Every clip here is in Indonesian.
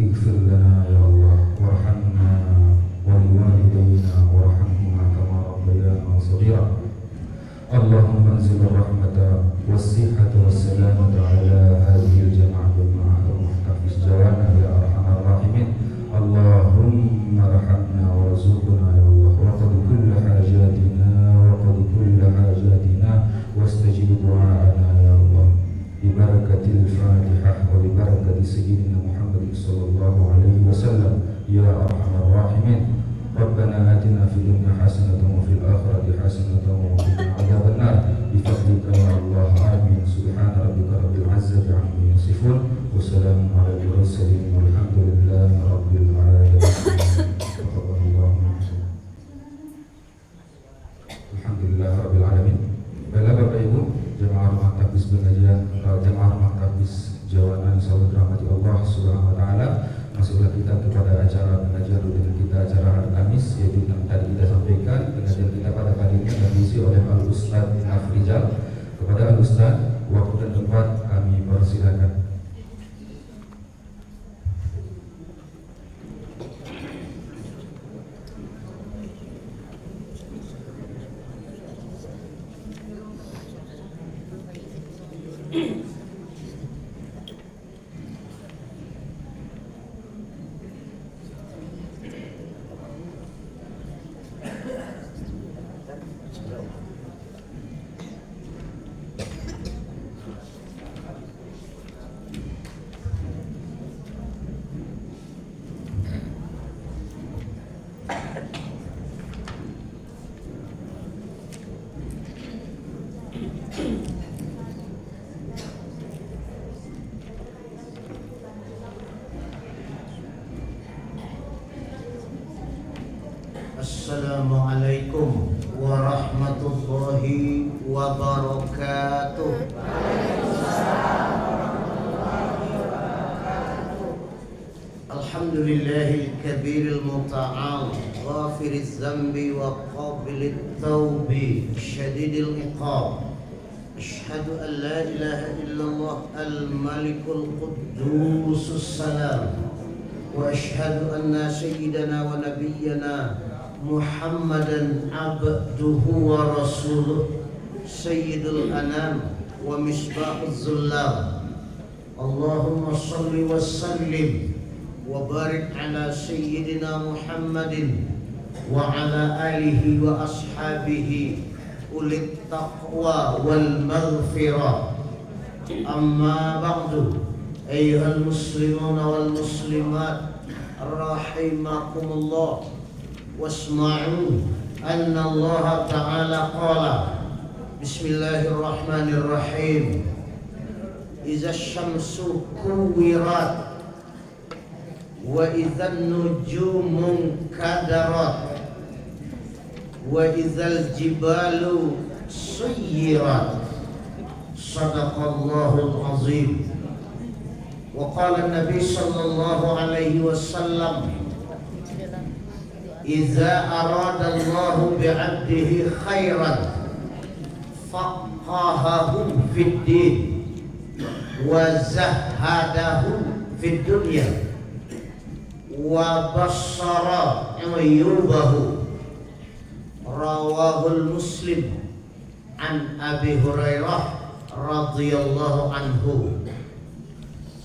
اغفر لنا يا الله وارحمنا ولوالدينا وارحمهما كما ربيانا صغيرا. اللهم انزل الرحمة والصحة والسلامة على هذه الجماعة المحتفظ جوانا يا أرحم الراحمين. اللهم ارحمنا وارزقنا يا الله وقد كل حاجاتنا واستجب دعاءنا يا الله ببركة الفاتحة وببركة سيدنا محمد صلى الله عليه وسلم يا أرحم الراحمين. ربنا آتنا في الدنيا حسنة وفي الآخرة حسنة وقنا عذاب النار بفضلك يا الله آمين. سبحان ربك رب العزة عما يصفون وسلام على المرسلين والحمد لله رب العالمين. Alhamdulillah Rabbil Alamin. Baiklah Bapak Ibu, jemaah rumah tahfiz pengajian, jemaah rumah tahfiz Jawana insya Allah dirahmati Allah Subhanahu Wa Taala. Masuklah kita kepada acara pengajian rutin kita acara hari Kamis, yaitu yang tadi kita sampaikan. Pengajian kita pada kali ini akan diisi oleh Al Ustaz Afrizal. Kepada Al Ustaz, waktu dan tempat kami persilakan. Assalamualaikum warahmatullahi wabarakatuh. Alhamdulillahil kabiril muta'al ghafiriz zambi wa qabilit tawbi syadidil iqab. Ashhadu an la ilaha illallah al-malikul quddusus salam wa ashhadu anna sayyidana wa nabiyyana Muhammadan abduhu wa rasuluh sayyidul anam wa misbahuz zullam. Allahumma salli wa sallim wa barik ala sayyidina Muhammadin wa ala alihi wa ashabihi ulit taqwa wal maghfirah. Amma ba'du, ayyuhal muslimuna wal muslimat rahimakumullah. Wasma'u anna Allah Ta'ala qala Bismillahirrahmanirrahim. Iza syamsu kuwirat wa idhan nujumun kadarat wa idzal jibalu suyirat. Sadaqallahul azim. Wa qala an-nabi sallallahu alaihi wasallam, Iza aradallahu bi'abdihi khairan faqahahum fid din wa zahadahum fid dunya wa bassara uyubahu. Rawahul Muslim an Abi Hurairah radhiyallahu anhu.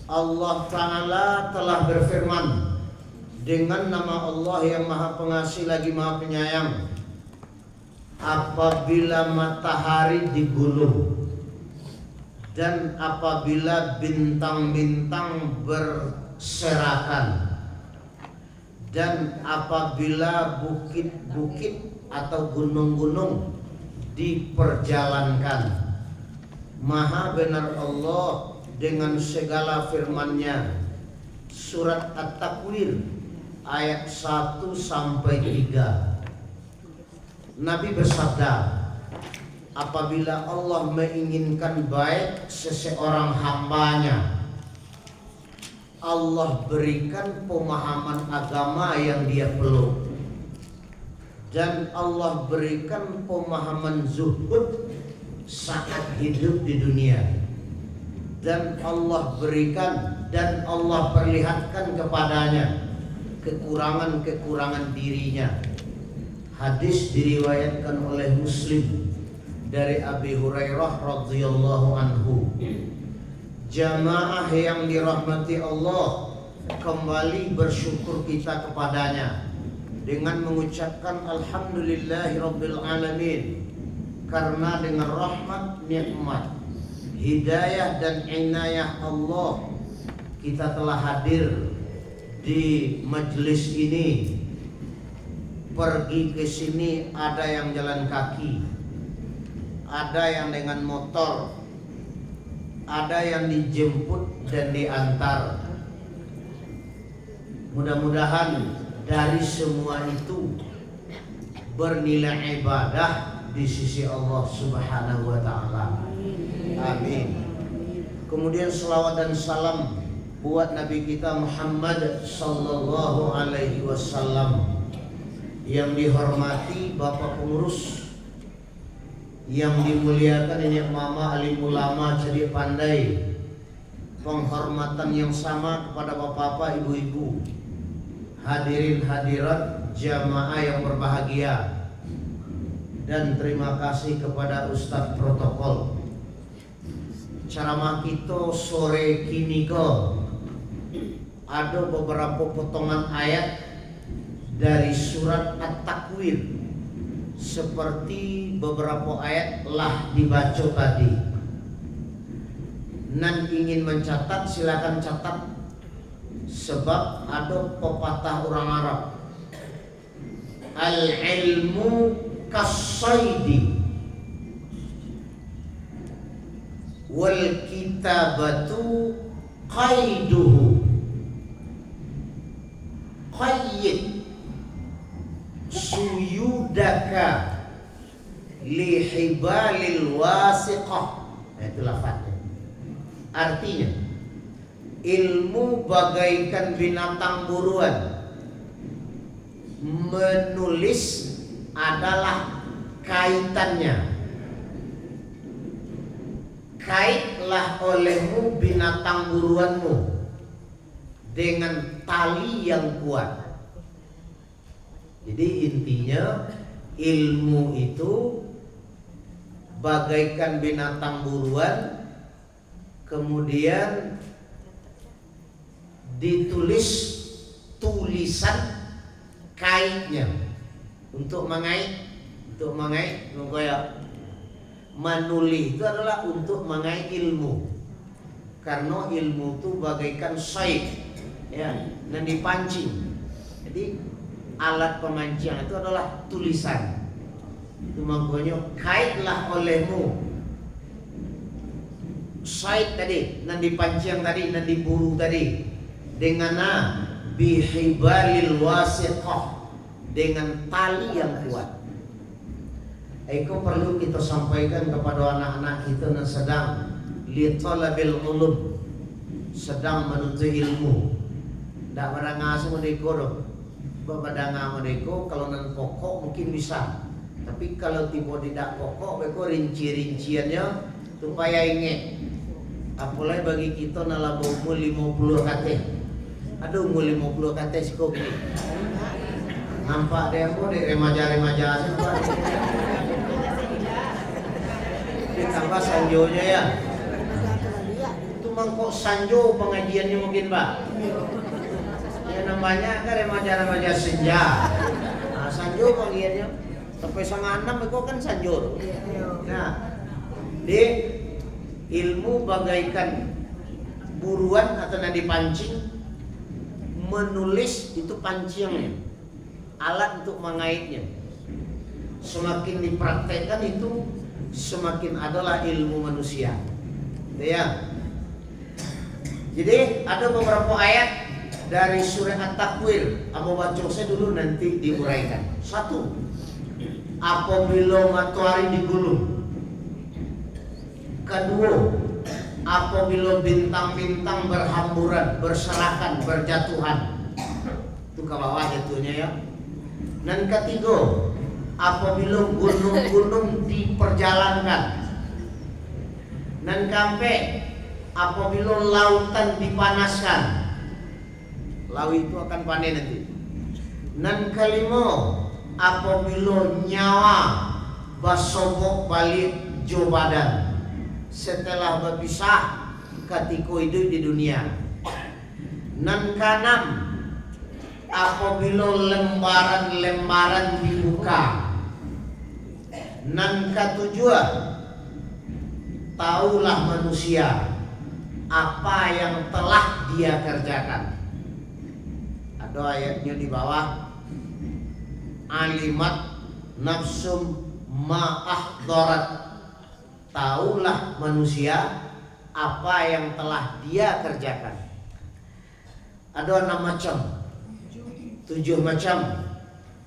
Allah Ta'ala telah berfirman dengan nama Allah yang Maha Pengasih lagi Maha Penyayang, apabila matahari digulung dan apabila bintang-bintang berserakan dan apabila bukit-bukit atau gunung-gunung diperjalankan. Maha benar Allah dengan segala firman-Nya. Surat At-Takwir ayat 1 sampai 3. Nabi bersabda, apabila Allah menginginkan baik seseorang hambanya, Allah berikan pemahaman agama yang dia peluk, dan Allah berikan pemahaman zuhud saat hidup di dunia. dan Allah berikan dan Allah perlihatkan kepadanya kekurangan-kekurangan dirinya. Hadis diriwayatkan oleh Muslim dari Abi Hurairah radhiyallahu anhu. Jamaah yang dirahmati Allah, kembali bersyukur kita kepadanya dengan mengucapkan alhamdulillahirabbil alamin, karena dengan rahmat, nikmat, hidayah dan inayah Allah kita telah hadir di majelis ini. Pergi ke sini ada yang jalan kaki, ada yang dengan motor, ada yang dijemput dan diantar. Mudah-mudahan dari semua itu bernilai ibadah di sisi Allah Subhanahu wa taala. Amin. Kemudian selawat dan salam buat Nabi kita Muhammad sallallahu alaihi wasallam. Yang dihormati Bapak pengurus, yang dimuliakan ini mama alim ulama jadi pandai, penghormatan yang sama kepada bapak-bapak, ibu-ibu, hadirin hadirat jamaah yang berbahagia, dan terima kasih kepada Ustadz protokol. Ceramah kita sore kini ada beberapa potongan ayat dari surat At-Takwir, seperti beberapa ayat lah dibaca tadi. Nan ingin mencatat silakan catat, sebab ada pepatah orang Arab, al-ilmu kas-saidi wal kitabatu qaiduhu. Qayyid suyudaka lihibalil wasiqah. Itu lafaznya. Artinya, ilmu bagaikan binatang buruan. Menulis adalah kaitannya. Kaitlah olehmu binatang buruanmu dengan tali yang kuat. Jadi intinya ilmu itu bagaikan binatang buruan, kemudian ditulis tulisan kaitnya untuk mengait, menulis itu adalah untuk mengait ilmu, karena ilmu itu bagaikan said, ya, dan dipancing. Jadi alat pemancing itu adalah tulisan. Itu makanya kaitlah olehmu said tadi, nan dipancing tadi, nan diburu tadi, dengan bihibalil wasiqah, dengan tali yang kuat. Itu perlu kita sampaikan kepada anak-anak kita yang sedang li talabil ulum, sedang menuntut ilmu. Ndak pada ngasuh mereka Babadanga mereka kalau nan pokok mungkin bisa, tapi kalau tiba tidak pokok, mereka rinci-rinciannya supaya ingat. Apalagi bagi kita nala umur 50 kate. Aduh umur 50 kate sih kok gini. Nampak dia kok di remaja-remaja semua. Ditambah sanjonya ya. Itu mangkok sanjo pengajiannya mungkin Pak. Ya namanya kan remaja-remaja senja. Nah, sanjo panggilannya sampai 5:30 itu kan sanjo. Nah, di ilmu bagaikan buruan atau nanti pancing, menulis itu pancingnya, alat untuk mengaitnya. Semakin dipraktekkan itu semakin adalah ilmu manusia. Ya. Jadi ada beberapa ayat dari surah At-Takwir, aku baca saya dulu nanti diuraikan. 1. Apabila matahari digulung. 2. Apabila bintang-bintang berhamburan, berserakan, berjatuhan. Itu ke bawah jatuhnya ya. Dan 3. Apabila gunung-gunung diperjalankan. Dan sampai apabila lautan dipanaskan, laut itu akan panen nanti. Nan kalimo, apabila nyawa basobok balik jo badan setelah berpisah ketika hidup di dunia. Nan kanam, apabila lembaran-lembaran dibuka. Nan ketujuh, taulah manusia apa yang telah dia kerjakan. Ada ayatnya di bawah, alimat nafsum ma'ahdarat, taulah manusia apa yang telah dia kerjakan. Ada 6 macam, 7 macam.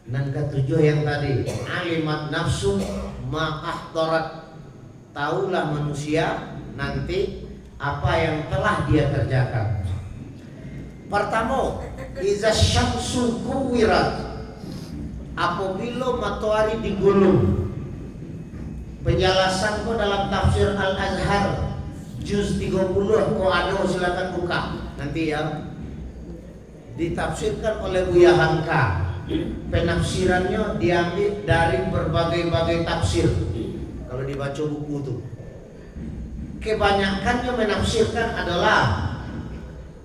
Dan ketujuh yang tadi, alimat nafsum ma'ahdarat, taulah manusia nanti apa yang telah dia kerjakan. Pertama, iza syamsu kuwirat, apabila matahari digulung. Penjelasan ko dalam tafsir Al-Azhar juz 30, ko ada, silakan buka nanti ya. Ditafsirkan oleh Buya Hamka. Penafsirannya diambil dari berbagai-bagai tafsir. Kalau dibaca buku itu, kebanyakannya menafsirkan adalah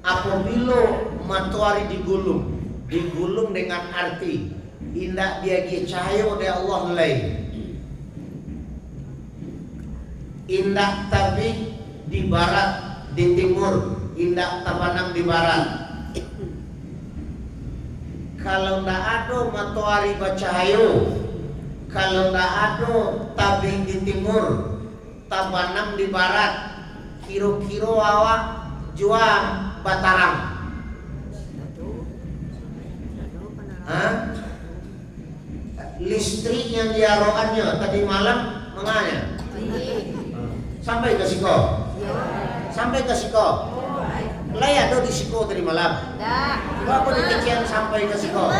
apabila matahari digulung dengan arti indah dia cahaya oleh Allah mulai indah tapi di barat di timur, indah tabanang di barat. Kalau ndak ada matahari bercahaya, kalau ndak ada tabing di timur, tabanang di barat, kira-kira awak jual Batarang. Listrik yang diarokannya tadi malam menganya sampai ke Siko, sampai ke Siko. Laya do di Siko tadi malam. Apa di kecian sampai ke Siko?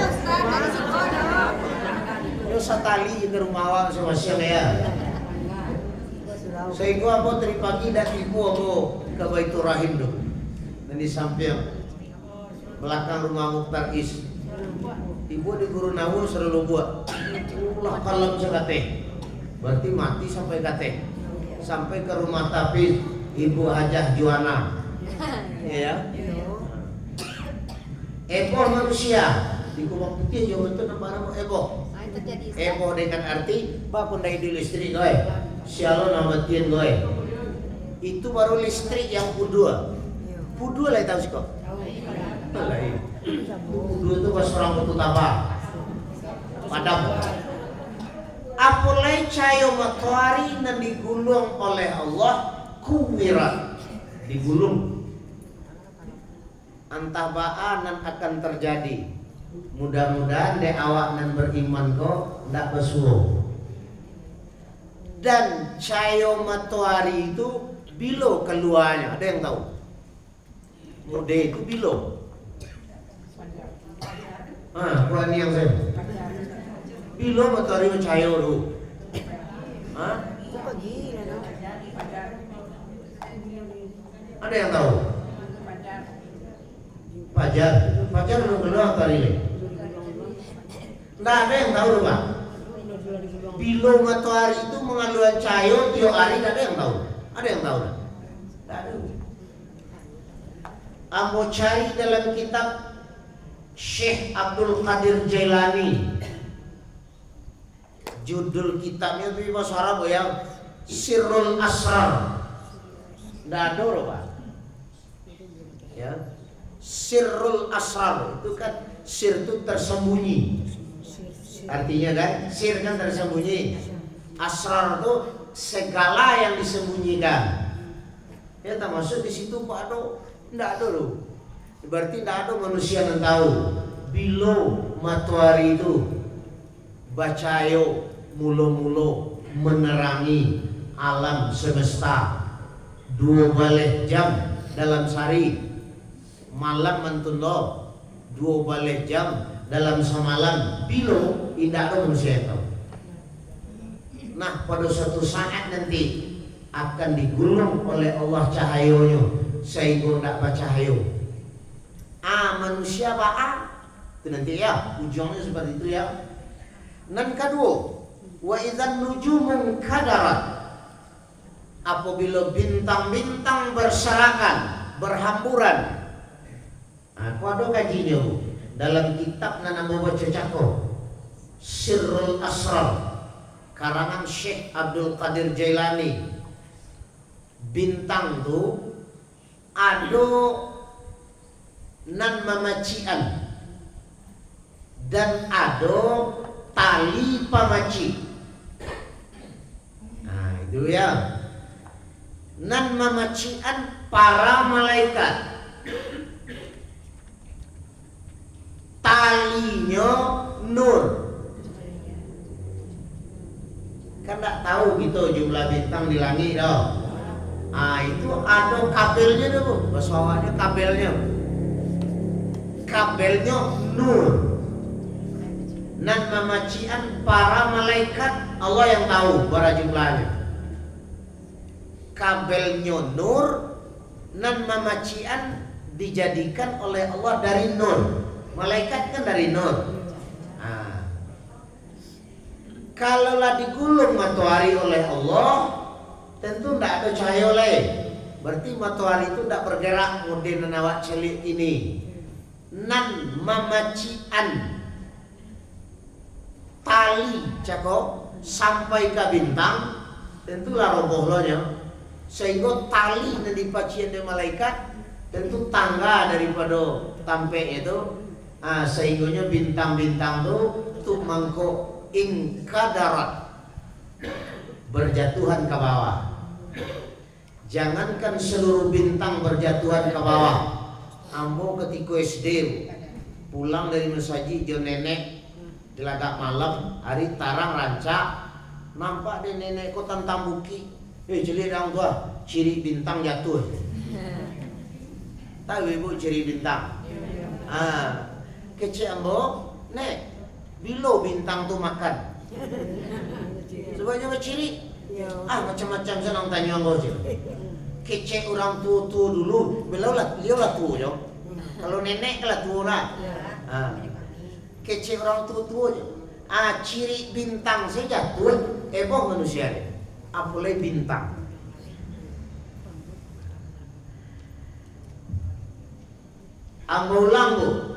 Yo satali ke rumah awak sama siang ya. Saya gua apa dari pagi dan ibu apa ke Baitur Rahim do. Dan di samping belakang rumah Mukhtar Is. Ibu di Guru Nawur selalu buat. Ulah kalem sekate. Berarti mati sampai kate. Sampai ke rumah Tafiz Ibu Hajah Juana. Ya. Eboh manusia di kubang putih jauh itu nama eboh. Eboh dengan arti bapun dari listrik goy. Sialo nama tien goy. Itu baru listrik yang pudua. Pudua lah tahu sih kok. Pudua itu pas orang betul tabak. Padam. Apalai cahaya matahari yang digulung oleh Allah kuwirat, digulung. Antah baan nan akan terjadi. Mudah-mudahan de awak nan beriman kok ndak besuo. Dan cahaya matahari itu bilo keluarnya, ada yang tahu? Mode itu bilo. Bukan yang saya. Bilo matahari cahaya dulu. Ada yang tahu? Fajar belum keluar hari ini. Nggak ada yang tahu Pak. Bila matahari itu mengalirkan cahaya tiap hari, nggak ada yang tahu. Ada yang tahu? Nggak ada. Ambo cari dalam kitab Syekh Abdul Qadir Jailani. Judul kitabnya itu bahasa Arab ya, Sirrul Asrar. Nggak ada Pak. Ya. Sirrul Asrar itu kan sir itu tersembunyi. Artinya kan sir kan tersembunyi. Asrar itu segala yang disembunyikan. Ya termasuk di situ Pak Ado enggak ada loh. Berarti enggak ada manusia yang tahu bila matahari itu bacayo mulo-mulo menerangi alam semesta 12 jam dalam sehari. Malam mentundo 12 jam dalam semalam bilo tidak ada manusia yang tahu. Nah pada suatu saat nanti akan digulung oleh Allah cahayonya sehingga tidak bercahayo. Manusia itu nanti ya ujungnya seperti itu ya. Dan kedua, wa idzan nujumun kadarat, apabila bintang-bintang berserakan, berhamburan. Aku ada kajinya dalam kitab nama baca cako Sirrul Asrar karangan Syekh Abdul Qadir Jailani. Bintang tu ada nan mamacian dan ada tali pamaci. Nah itu ya. Nan mamacian para malaikat, talinya nur. Kan tak tahu gitu jumlah bintang di langit dah. Itu ada kabelnya tuh, bahasa awalnya kabelnya. Kabelnya nur. Nan mamacian para malaikat, Allah yang tahu berapa jumlahnya. Kabelnya nur, nan mamacian dijadikan oleh Allah dari nur. Malaikat kan dari nur. Kalaulah digulung matahari oleh Allah, tentu tidak ada cahaya lain. Berarti matahari itu tidak bergerak mungkin nawak celik ini. Nan mamacian tali cakok sampai ke bintang, tentulah robohnya. Sehingga tali yang dipacian dari malaikat tentu tangga daripada tampe itu. Sehingganya bintang-bintang itu mangkok ingkadarat, berjatuhan ke bawah. Jangankan seluruh bintang berjatuhan ke bawah. Ambo ketika SD pulang dari masjid jo nenek delagak malam hari tarang rancak nampak deh nenek kok tantang buki. Jadi orang tua ciri bintang jatuh. Tahu ibu ciri bintang? Kecil ambo, nek bilo bintang tu makan. Sebanyak ciri. Macam-macam senang tanya ambo je. Kecil orang tua dulu, beliau lah tua yo. Kalau nenek lah tua lah. Kecil orang tua je. Ciri bintang saja jatuh, boh manusia ni. Apalagi bintang. Ambo lambo.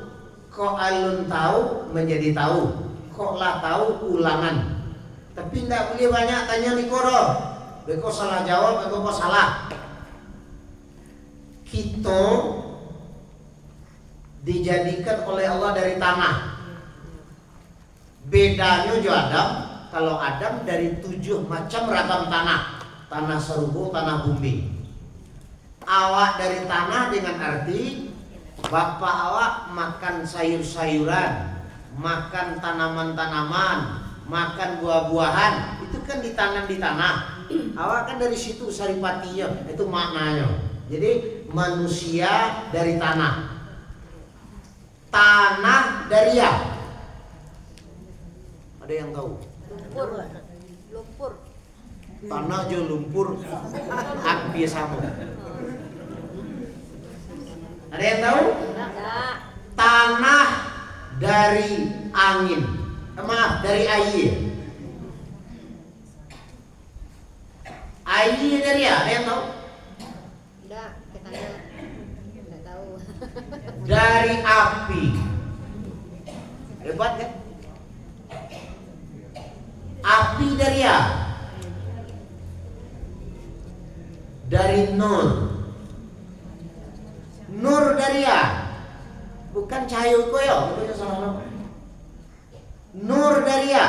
Kok alun tahu menjadi tahu, kok lah tahu ulangan. Tapi tidak boleh banyak tanya di koro. Beko salah jawab, beko salah. Kita dijadikan oleh Allah dari tanah. Bedanya jo Adam, kalau Adam dari 7 macam ragam tanah. Tanah serubo, tanah bumi. Awak dari tanah dengan arti bapak awak makan sayur-sayuran, makan tanaman-tanaman, makan buah-buahan, itu kan ditanam di tanah. Awak kan dari situ saripatinya, itu maknanya. Jadi manusia dari tanah. Tanah dari ya. Ada yang tahu? Lumpur. Tanah jo lumpur, biasa sama. Ada yang tahu? Tanah dari angin. Maaf, dari air. Air dari ya? Ada yang tahu? Enggak, katanya enggak tahu. Dari api. Hebat kan? Api dari ya? Dari nur. Nur dari ya? Bukan cahaya ko yo, itu salah. Nur dari ya?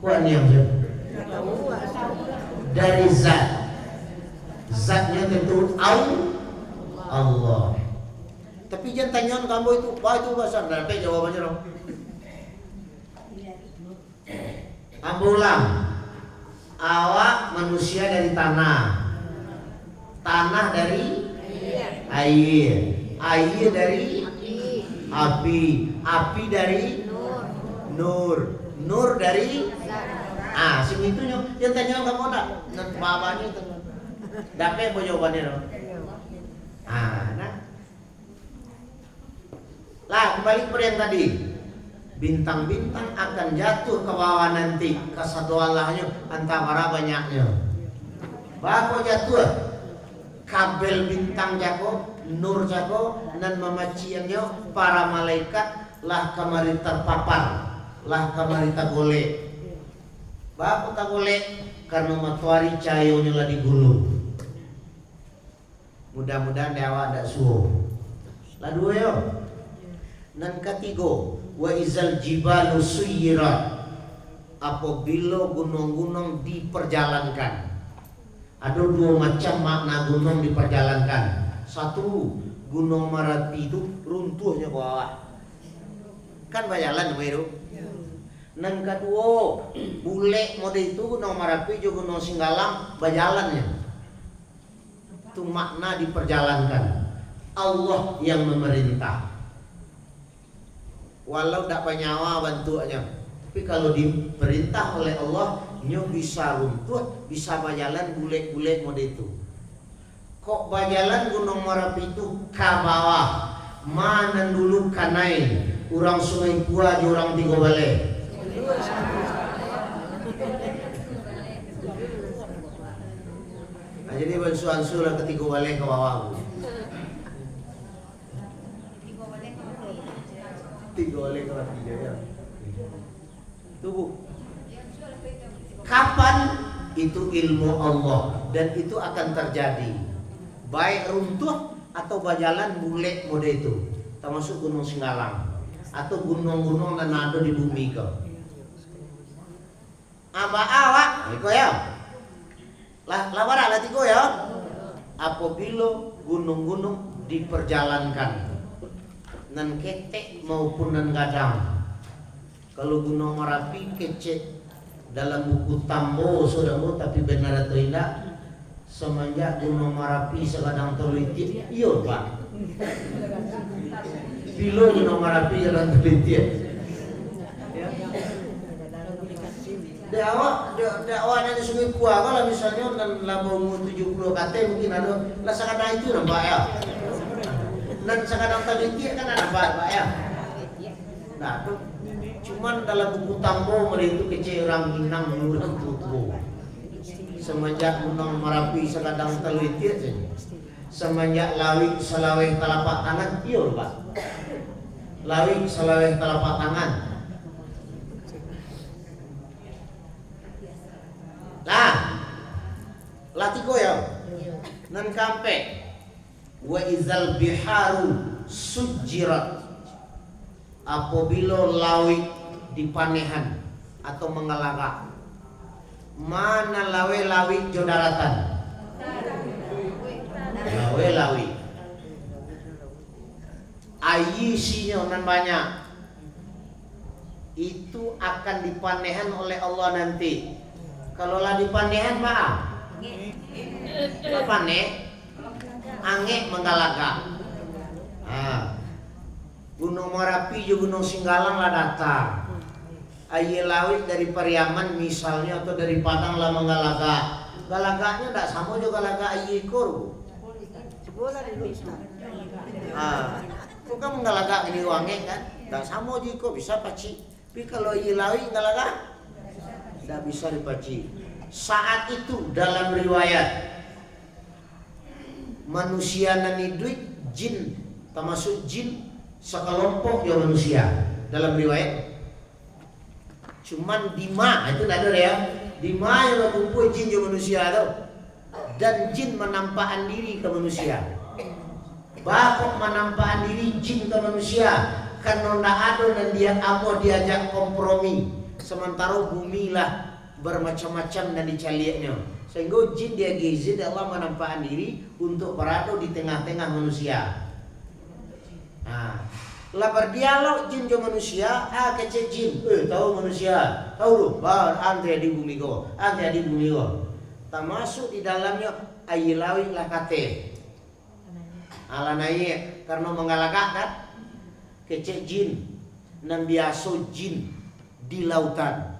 Puan yang dari zat. Zatnya tentu Allah. Tapi jangan tanya kamu itu, itu bahasa berapa jawabannya dong? Ambulang. Awak manusia dari tanah. Tanah dari air. Air dari api. Api dari nur. Nur dari Si itu yang tanya kamu nak nanti babanya itu. Dapat apa jawabannya dong? Nah. Lah kembali kepada yang tadi. Bintang-bintang akan jatuh ke bawah nanti ke satu Allahnya antara banyaknya. Bako jatuh kabel bintang jako, nur jako, dan memaciannya para malaikat lah kamari terpapar, lah kamari tagolek. Bako tagolek karena matahari cahayanya lah digulung. Mudah-mudahan dewa ada suhu. Lah dua yo. Dan ketiga, wa izal jibalu suyirat, apabila gunung-gunung diperjalankan. Ada dua macam makna gunung diperjalankan. Satu, gunung Merapi itu runtuhnya ke bawah. Kan berjalan itu. Dan kedua, bule mode itu gunung Merapi juga gunung Singgalang berjalannya. Itu makna diperjalankan. Allah yang memerintah. Walau tak bernyawa bantuannya, tapi kalau diperintah oleh Allah, nyo bisa runtuh, bisa berjalan bulet-bulet mode itu. Kok berjalan gunung Merapi itu ke bawah, mana dulu kanai, orang Sungai Pua di orang Tiga Balai. Nah, jadi bansu-ansu lah ke Tiga Balai ke bawah. Tiga oleh kelas 3 ya. Tunggu. Kapan itu ilmu Allah dan itu akan terjadi. Baik runtuh atau berjalan bulet mode itu. Termasuk Gunung Singgalang atau gunung-gunung yang ada di bumi ke. Awak, iko ya. Lah bara tiga ya. Apabila gunung-gunung diperjalankan nan ketek maupun nan gadang. Kalau Gunung Merapi kecek dalam buku Tambo sudah mau, tapi benar atau tidak semenjak Gunung Merapi sekadang teliti, iya Pak. Bilo Gunung Merapi jalan teliti. Dakwah dari Sungai Pua kalau misalnya dan labau 70 KT mungkin ada lah sekadang itu nampak ya. Dan sekadang teliti kan ada Pak ya. Nah, cuman dalam buku Tambo itu kecil orang Minang orang tutu. Semenjak Gunung Merapi sekadang teliti aja. Semenjak Lawi selaweh telapak tangan, iya Pak. Lawi selaweh telapak tangan. Nah, latiko ya. Nan kampe. Wa izal biharu sujirat, apabila lawi dipanehan atau mengelagak. Mana lawi jo daratan? Lawi ayi sinyo nan banyak itu akan dipanehan oleh Allah nanti. Kalau lah dipanehan Pak, apa nih? Angek menggalaga. Gunung Merapi juga Gunung Singgalang lah datang. Aye lawit dari Pariaman misalnya atau dari Padang lah menggalaga. Galaganya tidak sama juga galaga aye ikor. Sebulan dulu Ustaz. Bukan menggalaga ini wangi kan? Tidak sama juga bisa paci. Tapi kalau aye lawit galaga tidak bisa dipaci. Saat itu dalam riwayat manusia nan hidup jin, termasuk jin sekelompok ya manusia dalam riwayat. Cuman Dima itu ada ya. Dima yang berkumpul jin ya manusia itu. Dan jin menampakkan diri ke manusia. Bapak menampakkan diri jin ke manusia karena tidak ada dan dia mau diajak kompromi. Sementara bumi lah bermacam-macam dan dicaliaknya. Sehingga jin dia gizi Allah menampakkan diri untuk berada di tengah-tengah manusia. Nah, lah berdialog jin dengan manusia, kecil jin, tahu manusia, tahu lu, antri di bumi go, antri di bumi go. Termasuk di dalamnya ayilawi lah kate. Alanai karena mengalahkan kan, kecil jin, dan biasa jin di lautan.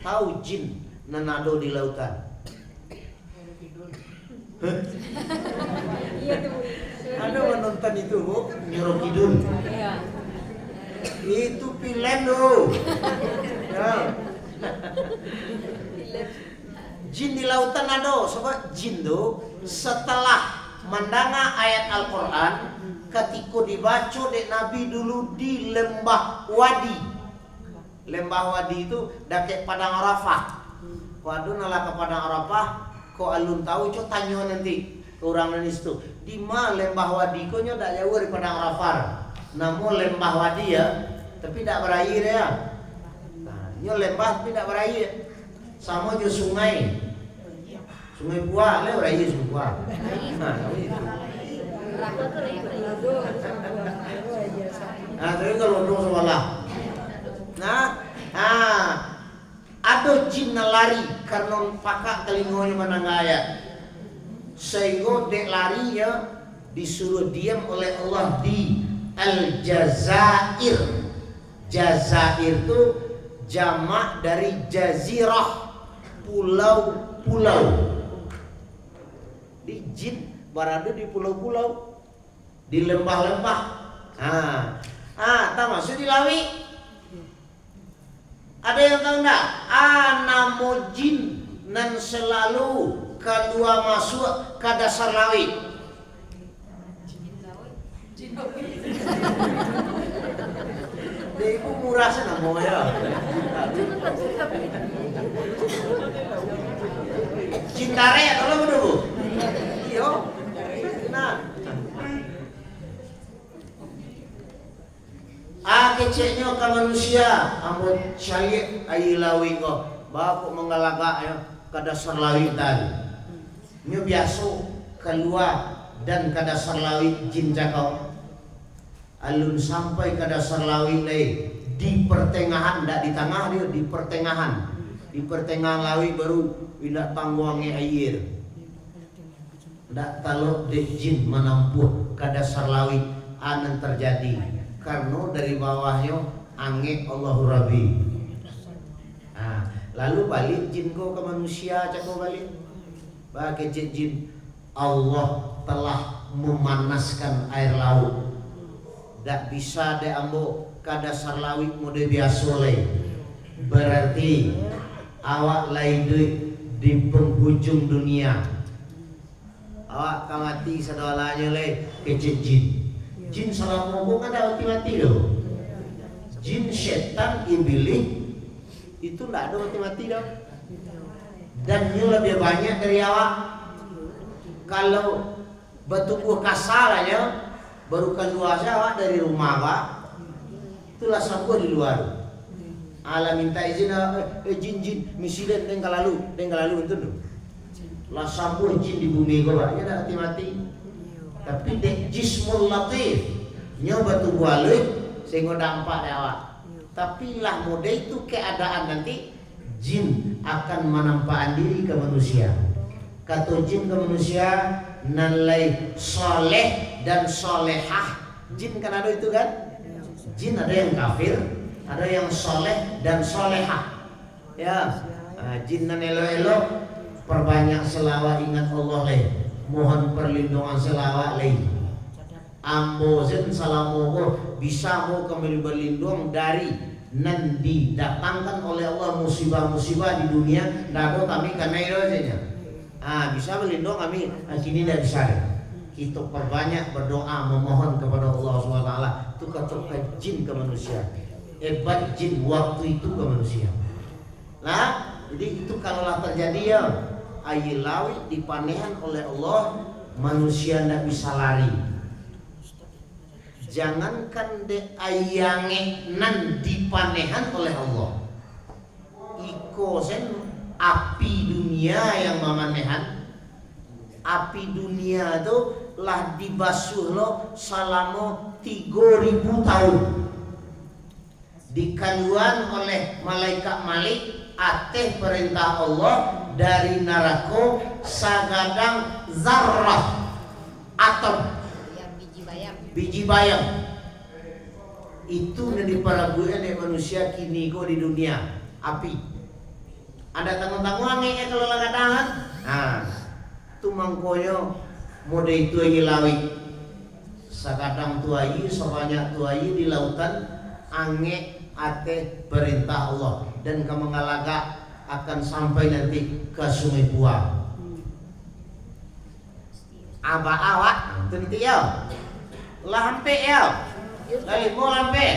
tahu jin nanado di lautan? Iya tuh. Ada menonton itu Bu, Nyoro Kidul. Iya. Itu film tuh. Ya. Jin di lautan ada, sebab jin tuh setelah mendanga ayat Al-Quran ketika dibaca dek Nabi dulu di lembah Wadi. Lembah Wadi itu dekat Padang Arafah. Waduh nala ke Padang Arafah, kok alun tahu co tanya nanti orang Indonesia itu di mana lembah Wadi ko nyo dak jauh dari Padang Arafah. Namun lembah Wadi ya, tapi tak berair ya. Nah, nyo lembah tapi tak berair. Sama jo sungai. Sungai Buah le berair sungai Buah. Nah, itu. Nah, tapi kalau dong sekolah. Nah, ada jin lari karena pakak telingonya menangaya. Sehingga dek lari ya disuruh diam oleh Allah di Al-Jazair. Jazair itu jamak dari jazirah, pulau-pulau. Di jin berada di pulau-pulau, di lembah-lembah. Tak masuk di lawi. Ada yang tahu enggak? Namo jin nan selalu kedua masuk ke dasar lawi. Dia itu murah sih namanya. Cintare ya kalau bener Bu. Iya. Nah. Keceknya ke manusia, amun syait ayi lawi ko, bapak mengalagak ya ke dasar lawi tadi. Ini biasa keluar dan ke dasar lawi jin cakau. Alun sampai ke dasar lawi lay di pertengahan, tidak di tengah dia, di pertengahan. Di pertengahan lawi baru tidak tangguangnya air. Tidak tahu dek jin menampuh ke dasar lawi anan terjadi. Karena dari bawahnya angin Allahu Rabbi. Lalu balik jin ko ke manusia, cakap balik. Bagi jin Allah telah memanaskan air laut. Tak bisa de ambo ke dasar laut mode biasa lay. Berarti awak lay di penghujung dunia. Awak kamati sadalanya lay ke jin. Jin salah ngomong ada mati-mati loh. Jin setan iblis itu tidak ada mati-mati loh. Dan ini lebih banyak dari awak. Kalau bertubuh kasar aja baru keluar awak dari rumah awak, itulah sampo di luar. Allah minta izin jin misiden dengan lalu itu tuh. Lah sampo jin di bumi kau banyak dah mati-mati. Tapi dek jismul latif nyoba tubuh alik sehingga dampak awak. Tapi lah mode itu keadaan nanti jin akan menampakkan diri ke manusia. Kata jin ke manusia nalai soleh dan solehah. Jin kan ada itu kan? Jin ada yang kafir, ada yang soleh dan solehah. Ya, jin nan elo-elo perbanyak selawat ingat Allah leh. Mohon perlindungan selawat lain. Ambo zen salamogo bisa mau kembali berlindung dari nan didatangkan oleh Allah musibah-musibah di dunia. Nado kami karena itu saja. Bisa berlindung kami. Kini tidak bisa. Kita perbanyak berdoa memohon kepada Allah SWT. Itu kata jin ke manusia. Hebat jin waktu itu ke manusia. Nah, jadi itu kalaulah terjadi ya. Ayi lawi dipanehan oleh Allah, manusia tidak bisa lari. Jangankan de ayange nan dipanehan oleh Allah. Iko sen api dunia yang memanehan. Api dunia itu lah dibasuh lo selama 3000 tahun. Dikaluan oleh malaikat Malik ateh perintah Allah dari neraka sagadang zarrah atom biji bayam itu yang diparagukan oleh manusia kini kok di dunia api Ada tanggung-tanggung kalau lagadahan. Nah, tu mangkoyo mode itu lawi. Sakadang tuayi sebanyak tuayi di lautan ange ate perintah Allah dan kamangalaga akan sampai nanti ke Sungai Buah. Aba awak tentu ya. Lah hampe ya. Kali mau lampe.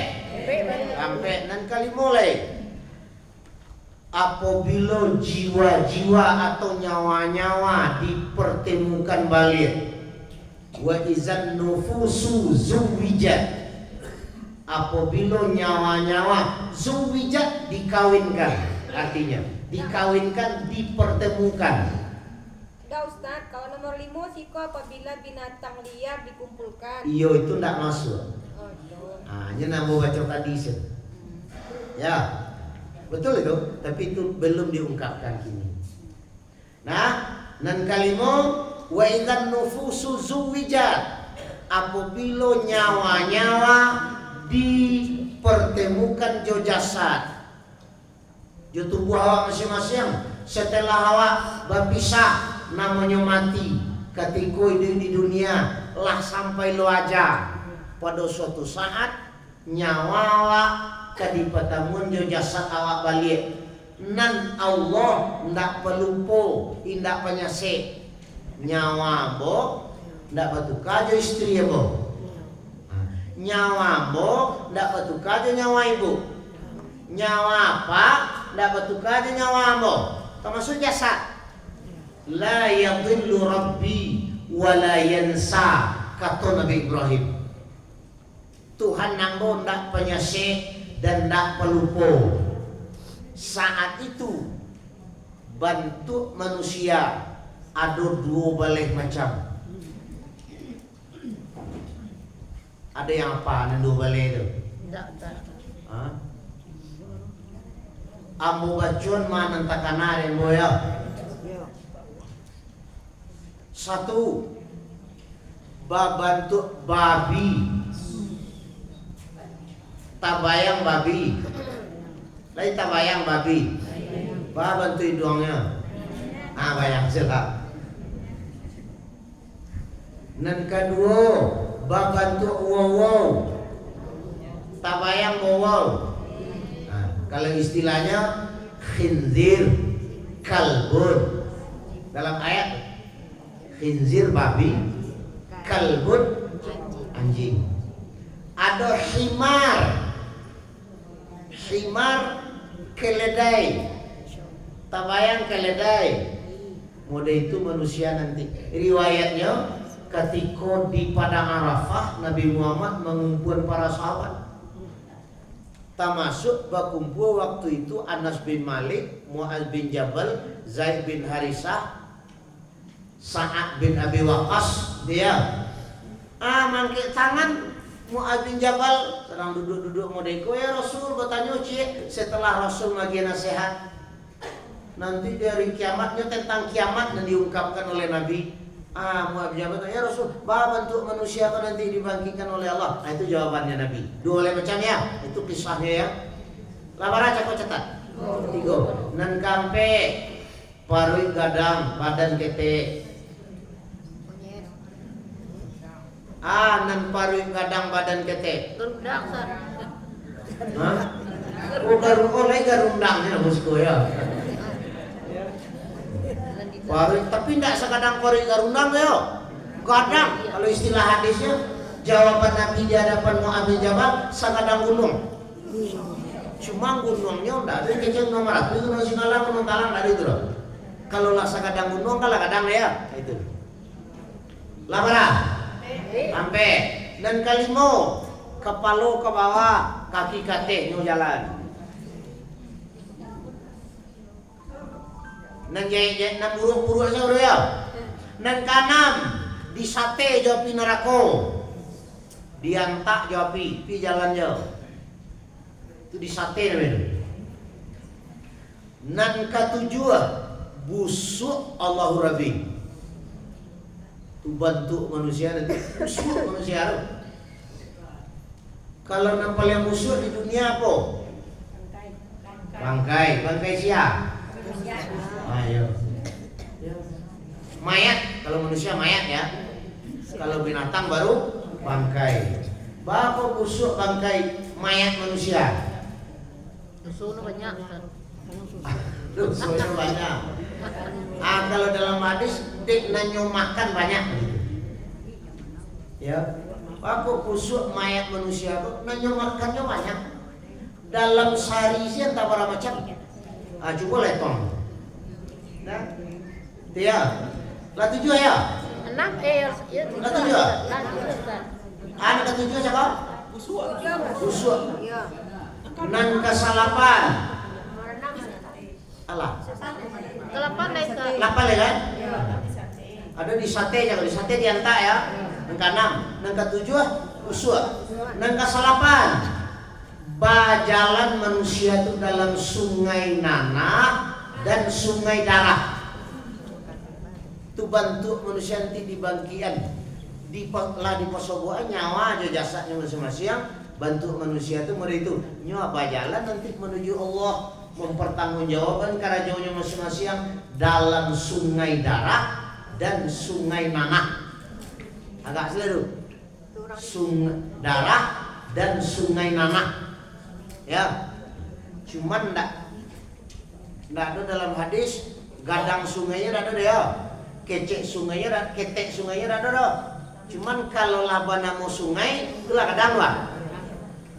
Lampe dan kali mulai. Apabila jiwa-jiwa atau nyawa-nyawa dipertemukan balik, wa izan nufusu zuwijat, apabila nyawa-nyawa zuwijat dikawinkan, artinya dikawinkan, dipertemukan. Enggak Ustaz, kalau nomor 5 siko apabila binatang liar dikumpulkan. Iyo itu tidak masuk. Oh, itu. Hanya nambah baca tadi sih. Ya. Betul itu, tapi itu belum diungkapkan kini. Nah, nan kalimo wa idzan nufusu zuwijat, apabila nyawa-nyawa dipertemukan jo jasad, jo tubuh awak masing-masing setelah awak berpisah namanya mati. Ketika di dunia lah sampai lo aja pada suatu saat nyawa awak kadipatangun jo jasad awak balik nan Allah ndak pelupo indak penyase nyawa bo ndak batuka jo istri bo nyawa bo ndak batuka jo nyawa ibu nyawa apa ndak batuka jo nyawa bo termasuk jasad la yadhillu rabbi wa la yansa kata Nabi Ibrahim. Tuhan nanggo ndak penyase dan tidak pelupo. Saat itu bentuk manusia ada dua balik macam. Ada yang apa dua balik itu? Ambo bacun mana takana yang boya. Satu bentuk babi. Tabayang babi. Lain tabayang babi. Bantu hidungnya. Bayang sila. Nan kedua, bantu wow. Tabayang wow. Kalau istilahnya khinzir, kalbun. Dalam ayat khinzir babi, kalbun anjing. Ada himar keledai, tabayang keledai. Mode itu manusia nanti. Riwayatnya ketika di padang Arafah Nabi Muhammad mengumpulkan para sahabat. Termasuk berkumpul waktu itu Anas bin Malik, Mu'adz bin Jabal, Zaid bin Harisah, Sa'ad bin Abi Waqqas. Dia mangkik tangan Mu'adz bin Jabal sedang duduk-duduk modeko, ya Rasul bertanya cik setelah Rasul bagi nasihat nanti dari kiamatnya tentang kiamat dan diungkapkan oleh Nabi. Mu'adz bin Jabal ya Rasul, bahwa bentuk manusia akan nanti dibangkitkan oleh Allah. Nah itu jawabannya Nabi. Dua oleh macam ya, itu kisahnya ya. Labara cakap catat. Tiga. Nan kampe parui gadang badan kete. Nan parui gadang badan kete. Gerundang Sar. Garundang ya bosku ya. Parui, tapi tidak sekadang parui garundang ya. Gadang kalau istilah hadisnya jawaban Nabi di hadapan Mu'adz bin Jabal sekadang gunung. Cuma gunungnya tidak ada kecil nomor itu gunung Singala gunung Talang dari itu loh. Kalau lah sekadang gunung kalau kadang ya itu. Labara. Sampai dan kalimo kepala ke bawah kaki kate nyo jalan nan jaya nan buruk-buruk aja bro ya nan kanam di sate jawapi nerako diantak jawapi pi jalan jauh itu di sate namanya nan ketujuh busuk Allahu Rabbi bantu manusia nanti busuk manusia. Kalau nampak yang busuk di dunia apa? Bangkai siapa? mayat. Kalau manusia mayat ya. Kalau binatang baru bangkai. Bapak busuk bangkai mayat manusia. Susu banyak. Susunya banyak. Kalau dalam hadis dik nanyo makan banyak. Ya. Bapak busuk mayat manusia tuh nanyo makannya banyak. Dalam sehari sih entah berapa macam. Coba letong. Nah, dia. Lah 7 ya? 6 ya. Lah 7. Anak ketujuh siapa? Usuk. Iya. Nan kesalapan. Alah. Kelapan deh ke. 8 ya kan? Ada di sate ya, di sate diantak ya. Nang ke-6, nang ke-7 usuk. Nang kesalapan. Bajalan manusia itu dalam sungai nanah dan sungai darah. Itu bantu manusia nanti di bangkian. Di posoboan nyawa aja jasadnya masing-masing. Bantu manusia itu mereka itu nyawa bajalan nanti menuju Allah, mempertanggungjawabkan kerajanya masing-masing dalam sungai darah dan sungai nanah. Agak selalu sungai darah dan sungai nanah. Ya, cuman ndak ada dalam hadis gadang sungainya ada deh ya, kecek sungainya, ketek sungainya ada deh. Cuman kalau labana mau sungai, itulah kadang lah.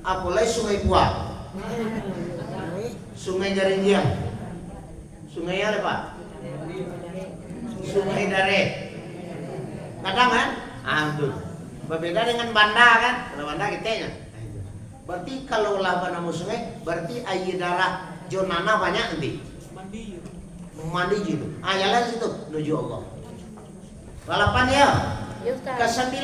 Apalagi sungai buah, sungai Jaringiang, sungai apa Pak? Sungai Dare. Kadang kan? Aduh, berbeda dengan Banda kan? Kalau Banda keteknya. Berarti kalau labana mau sungai, berarti air darah jonana banyak nanti. Mandi gitu. Jalan situ menuju Allah. Balapan ya. Ke-9.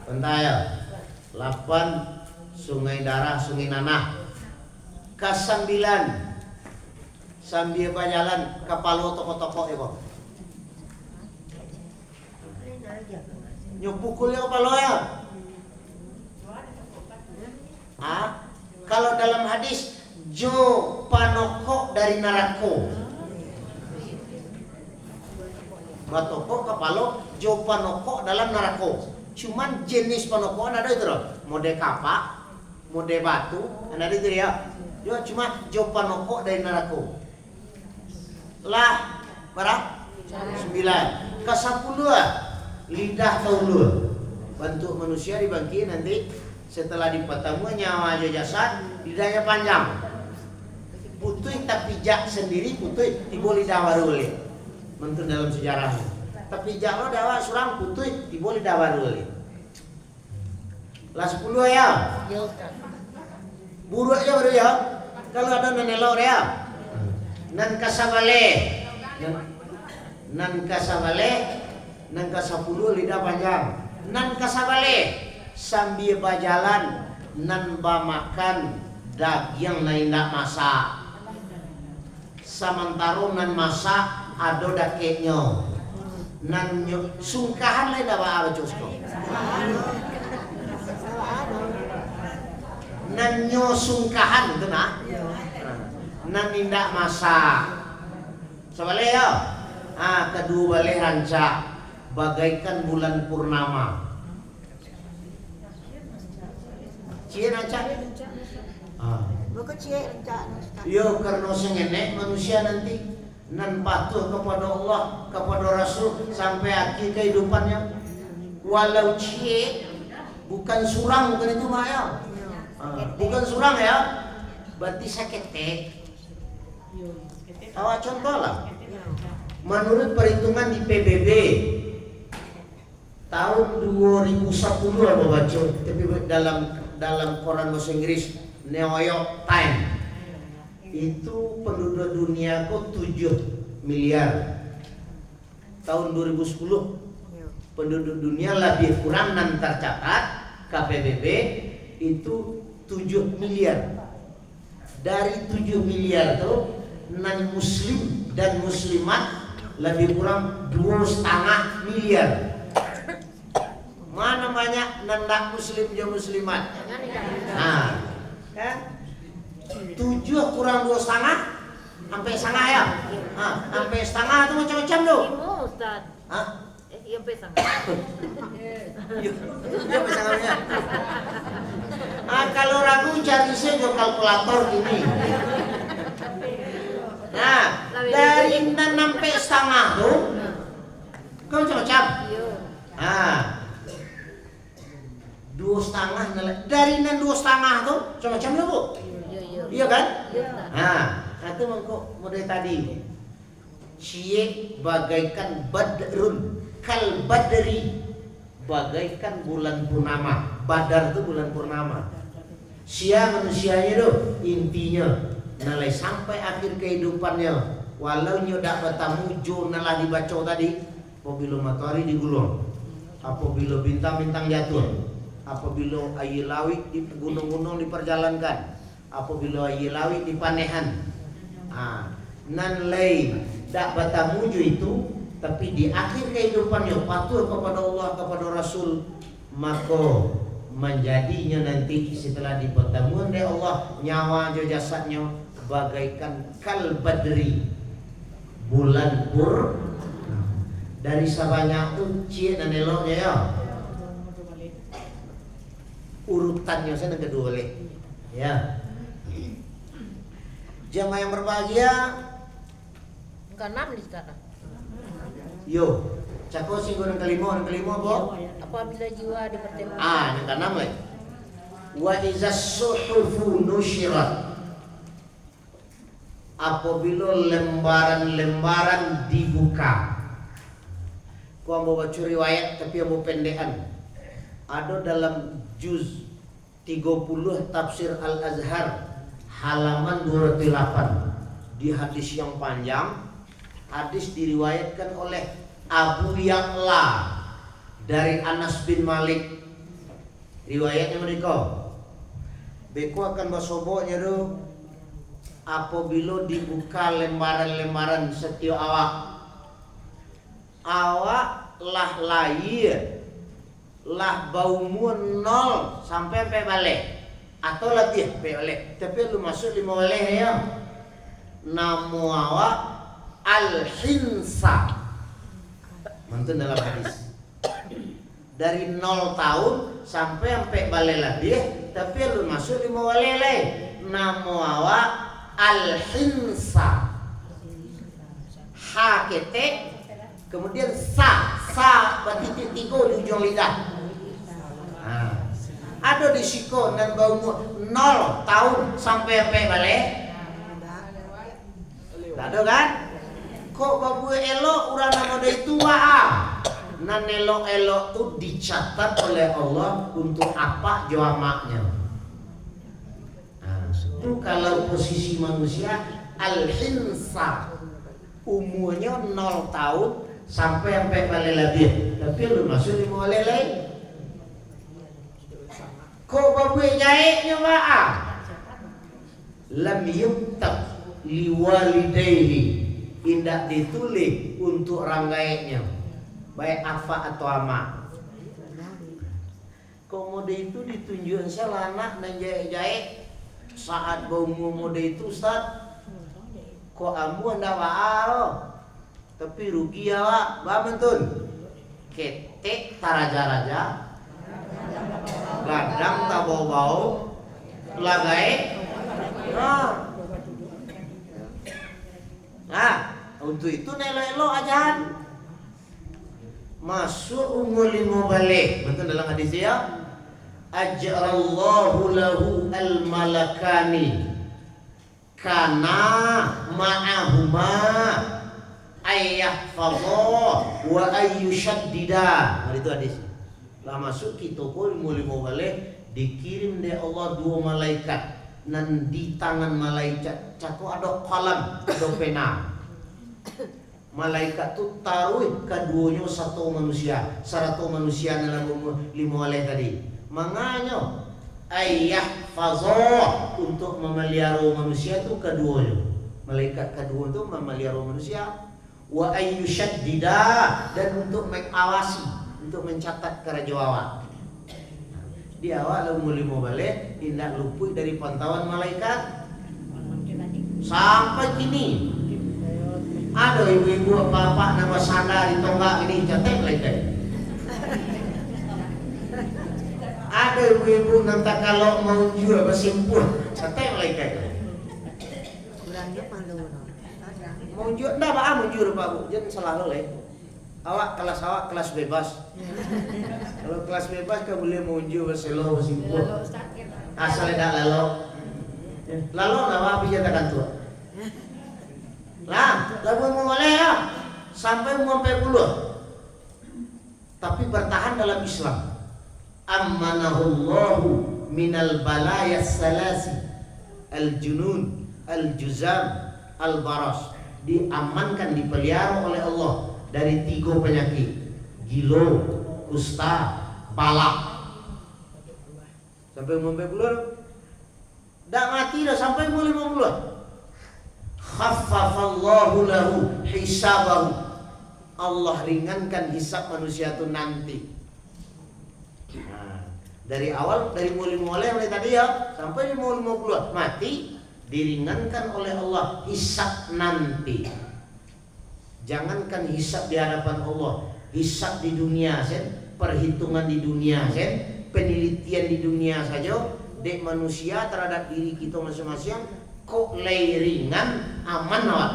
Bentar ya. 8 sungai darah, sungai nanah. Ke-9. Sambil berjalan kapal toko-toko ya kok. Nyupukulnya kapal ya. Kalau dalam hadis jo panoko dari narako. Batoko kapalo jo panoko dalam narako. Cuman jenis panoko ada itu loh. Mode kapak, mode batu, ada itu ya. Cuma jo panoko dari narako. Lah berapa? 9. Ke-10 lidah taulur. Bentuk manusia dibangkit nanti setelah dipotong nyawa aja jasad, lidahnya panjang. Putih tapi jak sendiri putih tibo lidah baru boleh. Menurut dalam sejarahnya. Tapi jak lo dawa surang putih tibo lidah baru boleh. Lah 10 ya. Buruk aja baru ya. Kalau ada nanelor ya. Nan kasabale. Nan kasabale. Nan ke-10 lidah panjang. Nan kasabale sambil berjalan nan makan daging lain tak masak. Sementara nan masak ada dakenya. Nan sungkahan lain dah apa cosko. Nan sungkahan itu nah. Nan tidak masak. Sebalik ya. Kedua balik rancak bagaikan bulan purnama. Cie rancak. Bukan cie rencana. Yo karena sengenek manusia nanti nan patuh kepada Allah, kepada Rasul sampai akhir kehidupannya. Walau cie bukan surang, bukan itu mah ya. Bukan surang ya. Berarti sakit Awak contoh lah. Menurut perhitungan di PBB tahun 2010 apa baca, tapi dalam koran bahasa Inggris New York Times itu penduduk dunia kok 7 miliar. Tahun 2010 penduduk dunia lebih kurang nan tercatat KPBB itu 7 miliar. Dari 7 miliar itu non muslim dan muslimat lebih kurang 2,5 miliar. Mana banyak nandak muslim dan muslimat? Nah, kan? 7 kurang 2,5 Sampai setengah ya? Sampai setengah itu macam-macam tuh. Limo Ustaz. Hah? Iya pesang. Iya pesangannya. Kalau ragu cari saja kalkulator ini. Nah, dari 6 sampai setengah tuh, kau macam-macam. Iya. Nah, 2,5 nilai. Dari 6 2,5 tuh, macam-macam lah bu. Iya. Iya kan? Iya. Nah, itu model tadi. Syekh bagaikan badrun kal badri, bagaikan bulan purnama. Badar itu bulan purnama. Sia manusianya tuh intinya nilai sampai akhir kehidupannya. Walau nyodak bertamu jo nalah dibaca tadi. Apabila matahari digulung, apabila bintang-bintang jatuh, apabila air lawit di gunung-gunung diperjalankan, apabila air lawit di panehan. Nan lain dak batamuju itu, tapi di akhir kehidupannya patuh kepada Allah, kepada Rasul, maka menjadinya nanti setelah dipertemuan oleh Allah, nyawa jasadnya bagaikan kal badri, bulan pur. Dari sebanyak itu cie dan eloknya ya. Urutannya saya kedua oleh ya. Jamaah yang berbahagia, Keenam di sekarang. yo, cakap singgung yang kelima bo. Apabila jiwa dipertemukan. Yang keenam lagi. Wa izas suhufu nusyirat. Apabila lembaran-lembaran dibuka. Kau mau baca riwayat tapi yang mau pendekan. Ada dalam juz 30 tafsir Al-Azhar halaman 208 di hadis yang panjang. Hadis diriwayatkan oleh Abu Ya'la dari Anas bin Malik. Riwayatnya mereka. Beko akan basoboknya do. Apabila dibuka lembaran-lembaran setiap awak lah lahir, lah baumu 0 sampai balik atau lebih balik. Tapi lu masuk 5 balik ya. Nama awak al-hinsa. Mantun dalam hadis. Dari 0 tahun sampai balik lebih, tapi lu masuk 5 balik. Nama awak al-hinsa. Ha kete. Kemudian sa bertitik 3 di ujung lidah. Ada di siko dan baumu 0 tahun sampai balik. Tak ada kan? Kok babu elok urang nama dari tua nan elok-elok tu dicatat oleh Allah untuk apa jamaknya. Itu kalau posisi manusia al-hinsa umurnya 0 tahun sampai balik lebih, tapi lu masuk 5 balik lain. Kok babu jaiknya pak? Lam yuktab liwalidayhi, tidak ditulis untuk ranggainya, baik apa atau ama. Komode itu ditunjukkan salah anak dan jaik-jaik saat bau mode itu Ustaz. Kok amu anda waaro, tapi rugi ya wak, betul. Ketek taraja-raja, gadang tak bau-bau, lagai. Untuk itu nelo-elo ajaran. Masuk umur 5 balik, betul dalam hadis ya. Ajrallahu lahu al-malakani kana ma'ahuma ayyahfadha wa ayyushaddida. Itu hadis. Lah masuk kita pun umur 5 balik, dikirim dari Allah 2 malaikat. Dan di tangan malaikat cako ada kalam, ada pena. Malaikat tu taruh keduanya satu manusia dalam umur 5 balik tadi. Manganya ayah fazah untuk memelihara manusia itu keduanya. Malaikat kedua itu memelihara manusia. Wa ayyushaddida, dan untuk mengawasi, untuk mencatat kerja awak. Di awal umur 5 balik tidak luput dari pantauan malaikat. Sampai kini ada ibu-ibu bapak nama sandar di tonggak ini cetek lagi. Ada ibu-ibu nanti kalau mau jual bersimpul cetek lagi. Mau jual, enggak apa mau jual pak bu, jangan selalu leh. Awak kelas bebas. Kalau kelas bebas kau boleh mau jual berselo bersimpul. Asal tidak lalu. Lalu apa bijatakan tua? Lah, lalu mau boleh ya sampai puluh. Tapi bertahan dalam Islam. Ammanahullahu minal balaya salasi al-junun, al-juzam, al-baras. Diamankan, dipelihara oleh Allah dari 3 penyakit: gilo, kusta, balak. Sampai 50. Dah mati dah sampai 50. Khaffafallahu lahu hisabahu. Allah ringankan hisab manusia itu nanti. Nah, dari awal, dari mulai tadi ya sampai 50 mati, diringankan oleh Allah hisab nanti. Jangankan hisab di hadapan Allah, hisab di dunia sen, perhitungan di dunia sen, penelitian di dunia saja, dek manusia terhadap diri kita masing-masing kok lay ringan aman awak.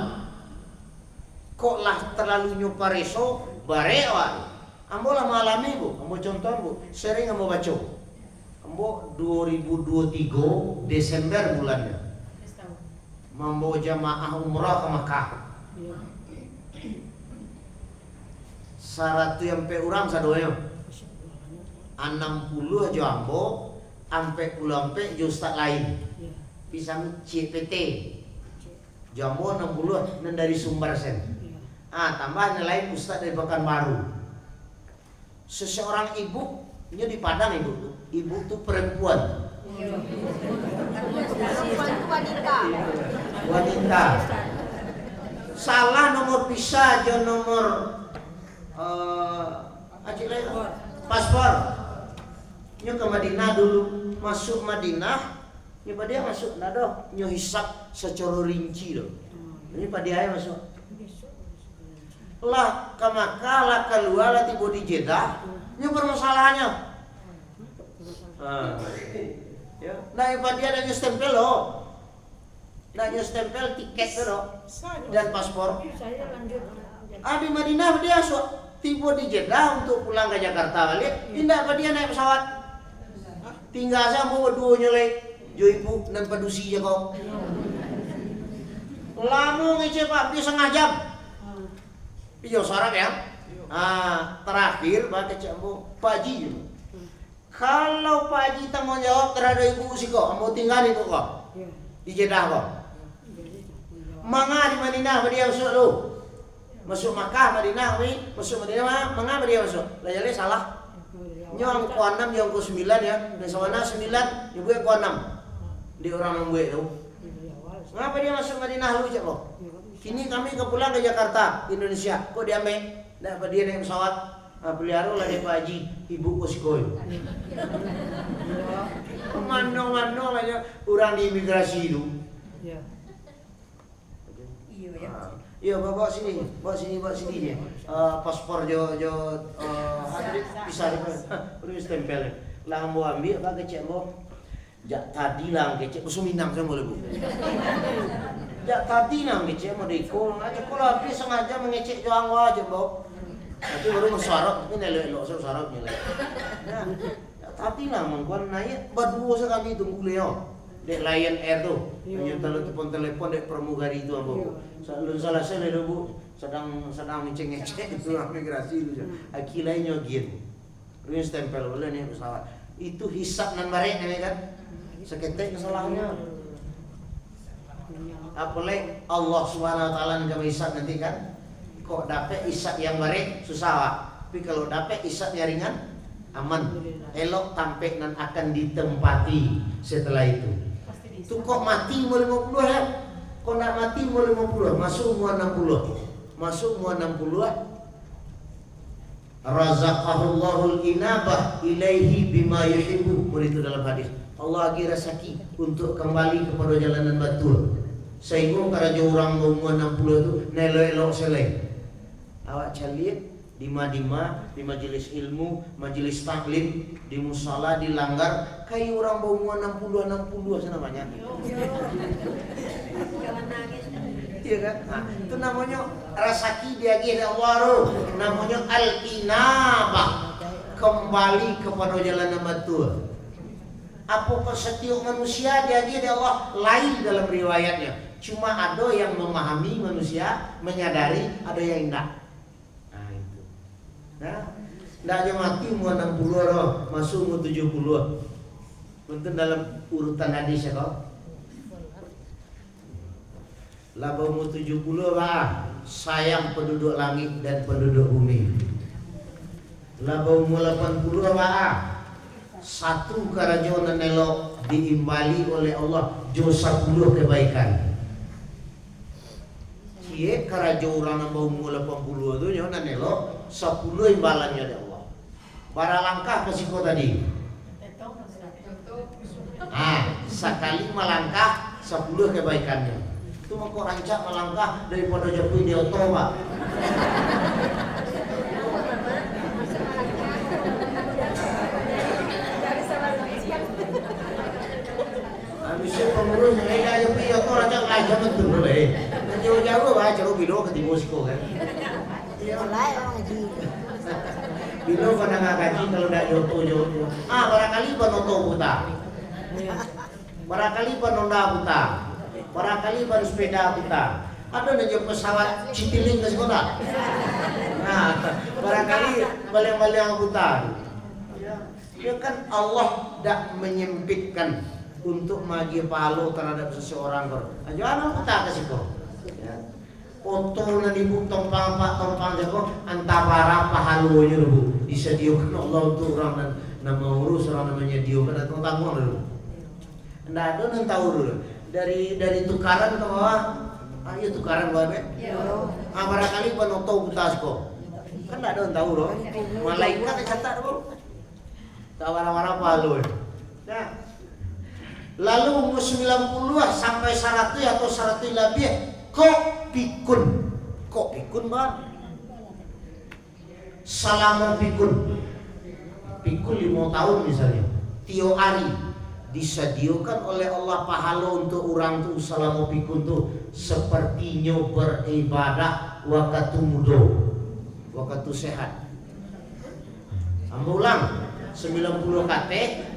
Kok lah terlalu nyupareso bare awak. Ambo lah malami bu, ambo contoh bu, sering ambo baca. Ambo 2023 Desember bulannya. Mambo jamaah umrah ke Makkah. Saratu yang pe urang sadoyo. 60 aja ambo, ampe pulang pe jo ustaz lain. Pisang CPT. Jambo 60 dan dari Sumber Sen. Tambah nilai ustaz dari Pekanbaru. Seseorang ibu, ini di Padang ibu tuh. Ibu tuh perempuan. Wanita. Salah nomor visa aja nomor paspor. Nyo ke Madinah dulu, masuk Madinah, nyo dia masuk nado, nyo hisap secara rinci loh. Ini pada dia masuk. Lah ke Makkah, lah keluar, lah tiba di Jeddah, nyo permasalahannya. Ya, nah pada dia ada stempel loh. Nah stempel tiket loh dan paspor. Di Madinah dia tiba di Jeddah untuk pulang ke Jakarta balik, tidak pada dia naik pesawat. Tinggal saya bawa 2 nyelek, jo ibu dan padusi je kok. Lama ngece pak, dia 1/2 jam. Pijo sarap ya. Terakhir pak kecek ambo Pak Haji. Kalau Pak Haji tanggung jawab terhadap ibu si kok, ambo tinggal ibu kok di Jeddah kok. Manga di Madinah dia masuk lu. Masuk Makkah, Madinah, masuk Madinah, manga dia masuk. Lah jadi salah. Nyong ku 6, nyong ku 9 ya. Dan sawana 9, ibu ku 6. Di orang membuat tu. Ngapa dia masuk Madinah lu cak kok? Kini kami kepulang ke Jakarta, Indonesia. Kok dia dapat dia naik pesawat. Pelihara lah dia Pak Haji, ibu ku sikoi. Mano-mano aja orang di imigrasi itu. Iya, bawa sini je. Paspor jo bisa perlu stempel. Lah mau ambil apa kecek mau? Jak tadi lah kecek Suminang saya boleh bu. Jak tadi lah kecek mau dikol aja kalau habis sengaja mengecek jo angwa aja bu. Tapi baru masarap, ini elok sarapnya lah. Nah, tadi lah mangkuan naik berdua sekali tunggu Leo. Dek Lion Air tu, hanya telepon dek pramugari itu ambo. Salah saya leh bu, sedang ngecek itu migrasi itu. Akilai nyogin, ini stempel boleh nih pesawat. Itu hisap nan bareng nih kan, seketek kesalahannya. Apalagi Allah Subhanahu Wa Taala nggak hisap nanti kan, kok dapat hisap yang bareng susah wak. Tapi kalau dapat hisap yang ringan, aman. Elok tampek nan akan ditempati setelah itu. Itu kok mati mau 50 ya? Kok nak mati mau 50? Masuk mau 60. Razaqahullahul inabah ilaihi bima yuhibbu. Itu dalam hadis. Allah bagi rezeki untuk kembali kepada jalanan betul. Sehingga karaja orang umur 60 itu nelo-elo selai. Awak caliat di majelis ilmu, majelis taklim, di musala, di langgar, kayak orang umur 60 namanya. Jangan nangis. Iya kan? Nah, itu namanya rasaki dia Allah, namanya al-inabah, kembali kepada jalan betul. Apakah setiap manusia dia Allah lain dalam riwayatnya. Cuma ada yang memahami manusia, menyadari, ada yang tidak. Nah itu. Nah, tidak aja mati mau 60 loh, masuk mau 70. Mungkin dalam urutan hadis ya kok. Labau mau 70 lah, sayang penduduk langit dan penduduk bumi. Labau mau 80 lah, satu karajon nelo diimbali oleh Allah jo 10 kebaikan. Cie karajo orang nambah umur 80 itu nyo nelo 10 imbalannya dari Allah. Para langkah ke siko tadi. Sekali melangkah 10 kebaikannya. Itu mau kok rancak melangkah daripada jatuh di oto, Pak. Habisnya pengurus mereka aja pi oto rancak aja betul boleh. Jauh-jauh Pak, jauh bilo ke Timosiko kan. Iya. Bilo pada nggak gaji kalau tidak joto. Barangkali penoto buta. Barangkali penonda buta. Barangkali baru sepeda buta. Ada aja pesawat Citiling ke sekolah. Nah, barangkali balik-balik buta. Ya kan Allah tidak menyempitkan untuk magi pahala terhadap seseorang. Aja anak buta ke situ. Foto nanti bu tompang jago antara pahalunya bu disediakan Allah untuk orang dan nama urus orang namanya dia pada tanggung dulu. Nggak ada yang tahu dulu. Dari tukaran ke bawah, iya tukaran bawah be. Barangkali penoto butas kok. Kan tidak ada yang tahu loh. Malaikat yang catat dulu. Tak warna-warna pahalu. Nah, lalu umur 90 sampai 100 atau 100 lebih. Kok pikun bang? Salamo pikun 5 tahun misalnya. Tio ari disediakan oleh Allah pahala untuk orang tuh salamo pikun tuh sepertinya beribadah waktu muda, waktu sehat. Ambulang 90 KT,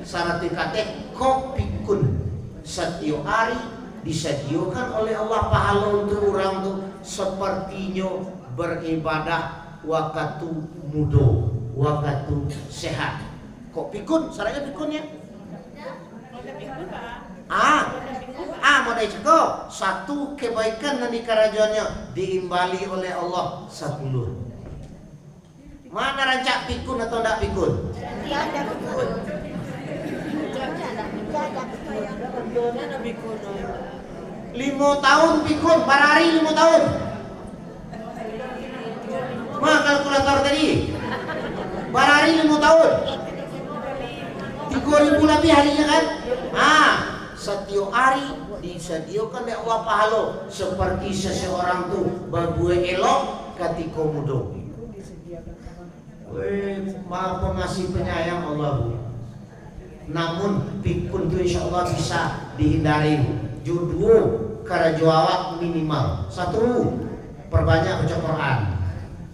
100 KT kok pikun setiap hari disediakan oleh Allah pahala untuk orang tuh sepertinya beribadah waktu muda, waktu sehat. Kok pikun? Saranya pikunnya? Modal ceko. Satu kebaikan nanti kerajaannya diimbali oleh Allah 10. Mana rancak pikun atau tidak pikun? Tidak pikun. 5 tahun pikun, per hari 5 tahun. Kalkulator tadi. Per hari 5 tahun. 3.000 lebih harinya kan? Setiap hari disediakan oleh Allah pahala seperti seseorang tuh berbuat elok ketika muda. Maha pengasih penyayang Allah bu. Namun pikun itu insya Allah bisa dihindari. Judul karajuawak minimal 1, perbanyak baca Quran.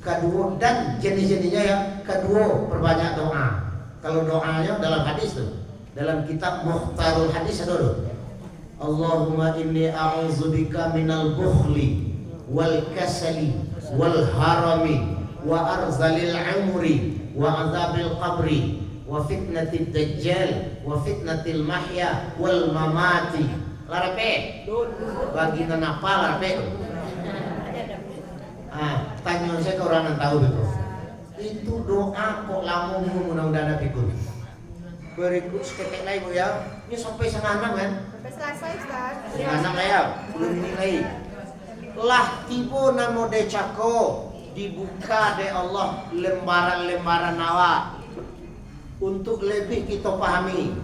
Kedua, dan jenis-jenisnya ya. Kedua, perbanyak doa. Kalau doanya dalam hadis tuh, dalam kitab Mukhtarul Hadis ada tuh. Allahumma inni a'udzubika minal bukhli wal kasali wal harami wa arzalil umri wa azabil qabri wa fitnatid dajjal wa fitnatil mahya wal mamati. Larape bagi apa larape? Tanya saya ke orang yang tahu betul. Itu doa kok lama mudah-mudahan pikun. Berikut seketek lagi bu ya. Ini sampai setengah 6 kan? Sampai selesai Ustaz. Setengah 6 lah ya. Belum ini lagi. Lah tiba namo decako dibuka de Allah lembaran-lembaran nawa untuk lebih kita pahami.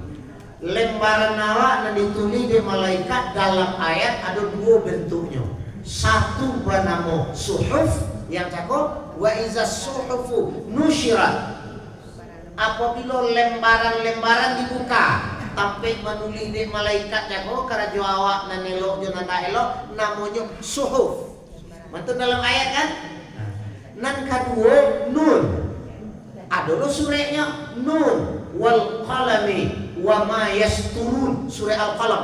lembaran awak yang ditulis di malaikat dalam ayat ada dua bentuknya. Satu bernama suhuf yang cakap, wa iza suhufu nusyirat. Apabila lembaran-lembaran dibuka, sampai menulis di malaikat cakap karena jo awak nan elok jo nanda elok namanya suhuf. Mantu dalam ayat kan? Nan kedua nun. Ada lo suratnya nun wal qalami wa ma yasturun, surah Al-Qalam.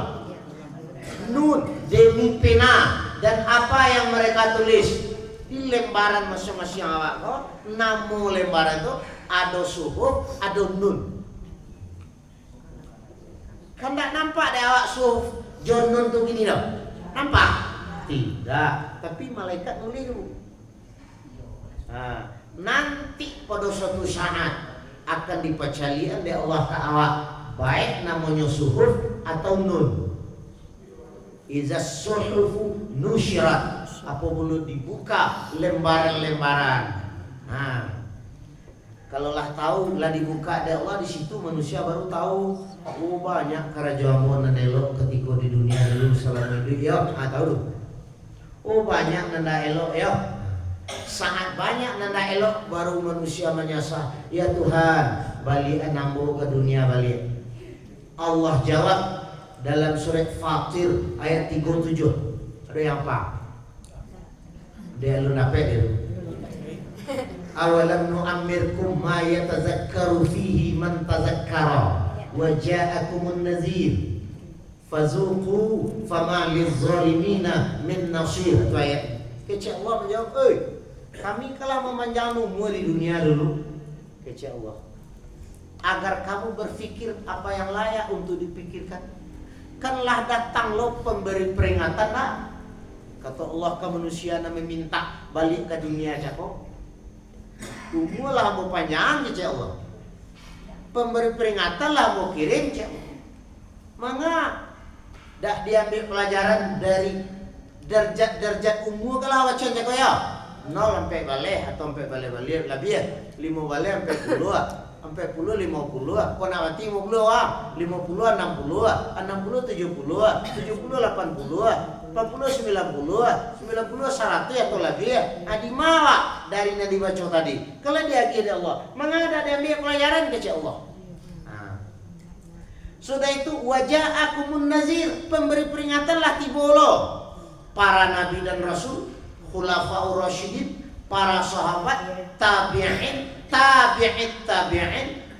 Nun demi pena dan apa yang mereka tulis di lembaran masing-masing awak kok. Nama lembaran itu ada suhuf, ada nun. Kan tak nampak deh awak suhuf nun tuh gini dong. Nampak? Tidak. Tapi malaikat nulis dulu. Nanti pada suatu saat akan dipecalian oleh Allah Ta'ala, baik namanya suhuf atau nun. Iza suhufu nusyirat, apabila dibuka lembaran-lembaran. Kalau lah tahu lah dibuka oleh Allah, di situ manusia baru tahu. Oh banyak kerajaan nan elok ketika di dunia dulu selama hidup ya, tahu. Oh banyak nanda elok ya. Sangat banyak nanda elok baru manusia menyasar. Ya Tuhan, balik nambo ke dunia balik. Allah jawab dalam surat Fatir ayat 37. Ada yang apa? Dia lu nape dia? Awalam nu'ammirkum ma yatazakkaru fihi man tazakkara wa ja'akumun nazir fazuqu fama lizzalimina min nasir. Itu ayat. Kecil Allah menjawab, kami kalah memanjang umur di dunia dulu. Kecil Allah, agar kamu berpikir apa yang layak untuk dipikirkan. Kanlah datang lo pemberi peringatan lah. Kata Allah ke manusia yang meminta balik ke dunia cakap. Umur lah mau panjang kecil Allah. Pemberi peringatan lah mau kirim cakap. Maka dah diambil pelajaran dari derajat umur kalau wacanya kau ya 0 sampai balik atau sampai balik lebih 5 balik sampai 10 sampai 10 50 kau nak mati 50 50 60 60 70 70 80 80 90 100 atau lebih di mawa dari yang dibaca tadi. Kalau dia kira Allah mengada dia ambil pelajaran ke Allah. Sudah itu wajah akumun nazir, pemberi peringatanlah tibolo para nabi dan rasul, khulafaur rasyidin, para sahabat, tabi'in,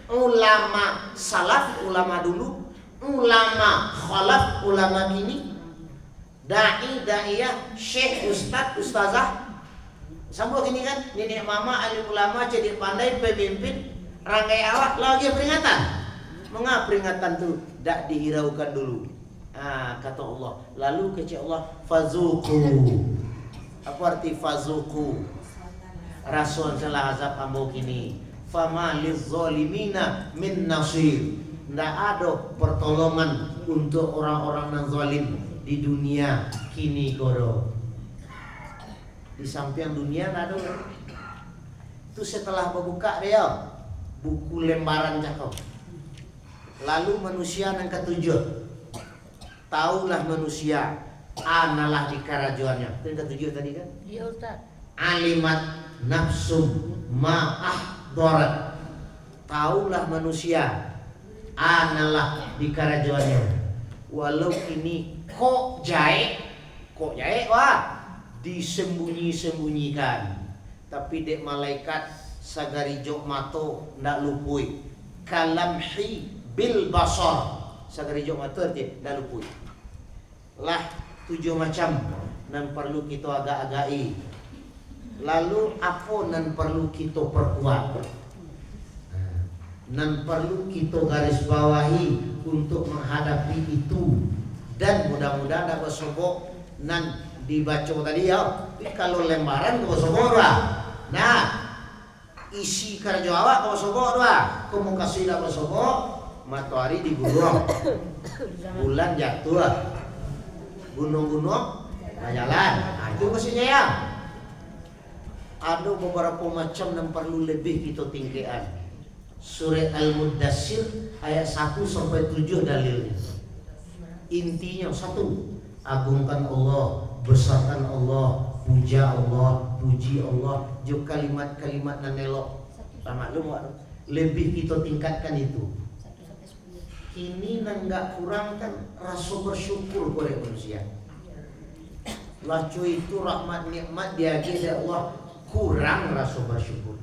ulama salaf, ulama dulu, ulama khalaf, ulama kini, da'iyah, syekh, ustazah. Sampai gini kan, nenek mama, alim ulama, jadi pandai, pemimpin, rangkai awak lagi peringatan. Mengapa peringatan tu tak dihiraukan dulu? Kata Allah. Lalu kata Allah, fazuku. Apa arti fazuku? Rasul salah azab ambo kini. Fama lizzalimina min nasir. Tak ada pertolongan untuk orang-orang yang zalim di dunia kini koro. Di samping dunia tak ada. Itu setelah berbuka dia buku lembaran cakap. Lalu manusia yang ketujuh, taulah manusia analah di kerajaannya. Itu yang ketujuh tadi kan? Iya Ustaz. Alimat nafsum ma'ahdorat. Taulah manusia analah di kerajaannya. Walau ini kok jae wah disembunyi-sembunyikan. Tapi dek malaikat sagari jok mato ndak lupui. Kalamhi bil basar, sagari jok mata arti dah luput. Lah 7 macam nan perlu kita agak-agai. Lalu apa nan perlu kita perkuat? Nan perlu kita garis bawahi untuk menghadapi itu. Dan mudah-mudahan dapat sobok nan dibaca tadi ya. Kalau lembaran kau sobok lah. Nah, isi kerja awak kau sobok lah. Kamu kasih dapat sobok. Matahari digulung, bulan jatuh, gunung-gunung jalan. Itu maksudnya ya. Ada beberapa macam yang perlu lebih kita tinggikan. Surat Al-Muddassir ayat 1 sampai 7 dalilnya. Intinya satu, agungkan Allah, besarkan Allah, puja Allah, puji Allah, juga kalimat-kalimat nan elok. Maklum lebih kita tingkatkan itu. Ini nang enggak kurang kan rasa bersyukur oleh manusia. Lacu itu rahmat nikmat diagih Allah, kurang rasa bersyukur.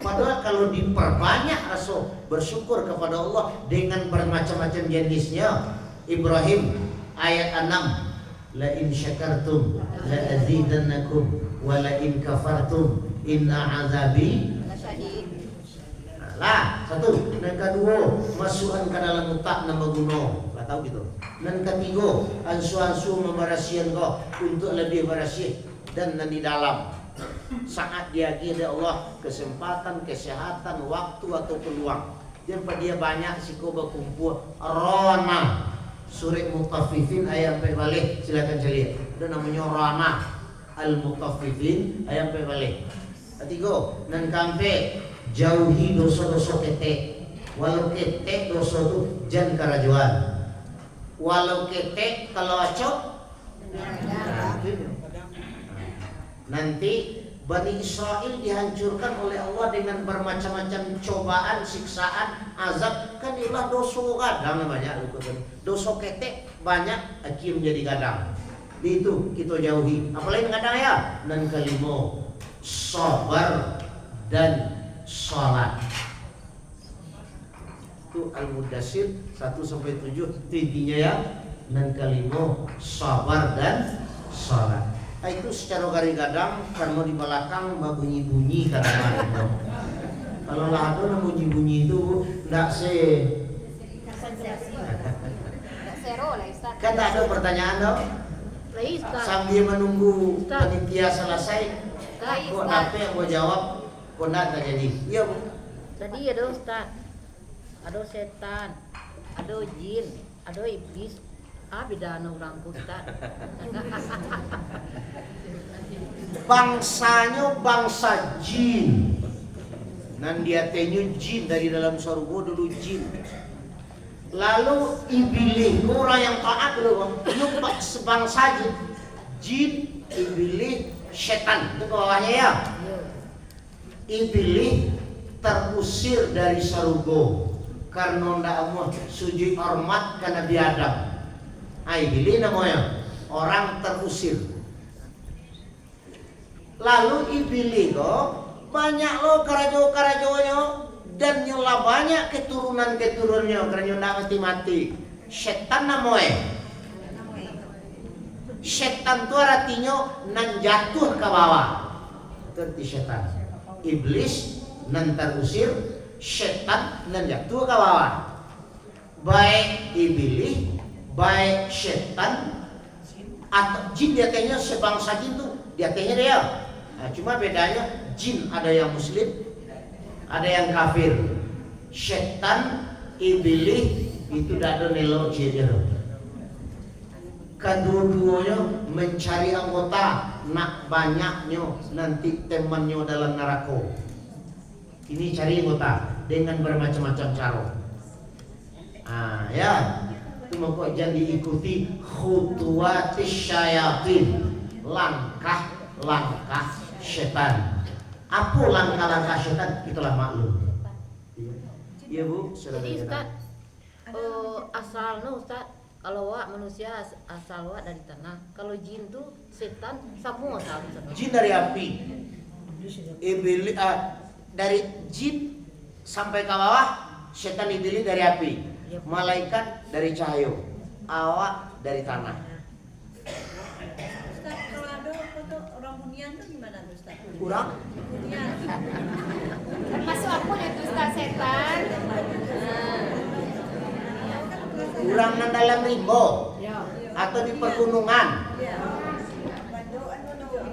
Padahal kalau diperbanyak rasa bersyukur kepada Allah dengan bermacam-macam jenisnya. Ibrahim ayat 6, la in syakartum la azidannakum wa la in kafartum inna azabi lah. Satu. Dan kedua, masukkan ke dalam otak nama gunung. Tak tahu gitu. Dan ketiga, ansu-ansu membarasian kau untuk lebih barasih. Dan di dalam saat dia kira Allah kesempatan, kesehatan, waktu atau peluang. Dia banyak siko berkumpul rona. Surat Mutaffifin ayat 4 balik, silakan cari. Ada namanya rona Al-Mutaffifin ayat 4 balik. Ketiga, dan kampe jauhi dosa-dosa ketek. Walau ketek dosa itu jangan karajuan. Walau ketek kalau acok nanti Bani Israel dihancurkan oleh Allah dengan bermacam-macam cobaan, siksaan, azab. Kan inilah dosa gadang namanya. Dosa ketek banyak akhir menjadi gadang. Itu kita jauhi. Apalagi gadang ya. Dan kelima, sabar dan salat. Itu Al-Muddassir 1 sampai 7 intinya ya. Dan kelima, sabar dan salat. Itu secara kadang karena di belakang bunyi-bunyi kadang-kadang. Kalau lah itu bunyi-bunyi itu enggak kan tak ada pertanyaan dong. Sambil menunggu panitia selesai, kok apa yang mau jawab? Kok tak jadi? Iya Bu. Tadi ada Ustaz, ada setan, ada jin, ada iblis. Beda orang Ustaz. Bangsanya bangsa jin. Dan dia tanya jin dari dalam surga dulu jin. Lalu iblis orang yang taat dulu, nyumpak sebangsa jin. Jin, iblis, setan itu bawahnya ya. Iblis terusir dari surga karena ndak mau sujud hormat ke Nabi Adam. Iblis namanya orang terusir. Lalu iblis banyak lo karajo-karajonya dan nyela banyak keturunan-keturunannya karena ndak mati-mati. Setan namanya. Setan itu artinya nan jatuh ke bawah. Itu setan. Iblis nan terusir, setan nan jatuh ke bawah. Baik iblis, baik setan atau jin, dia tanya sebangsa jin tuh dia tanya dia. Nah, cuma bedanya jin ada yang muslim, ada yang kafir. Setan, iblis itu tidak ada nelo jejer. Kedua-duanya mencari anggota, nak banyaknya nanti temannya dalam neraka. Ini cari anggota dengan bermacam-macam cara. Ya. Itu maka jangan diikuti khutuwatis syayatin, langkah-langkah setan. Apa langkah-langkah setan? Itulah maklum. Iya Bu, Jadi Ustaz, asalnya Ustaz, kalau wak manusia asal wak dari tanah, kalau jin tuh setan semua asal. Jin dari api, iblis dari jin sampai ke bawah, setan iblis dari api. Malaikat dari cahaya, awak dari tanah. Ustaz, kalau ada foto orang hunian tuh gimana Ustaz? Kurang? Hunian. Termasuk aku ya tuh Ustaz setan. Kurang dalam rimbo atau di pegunungan.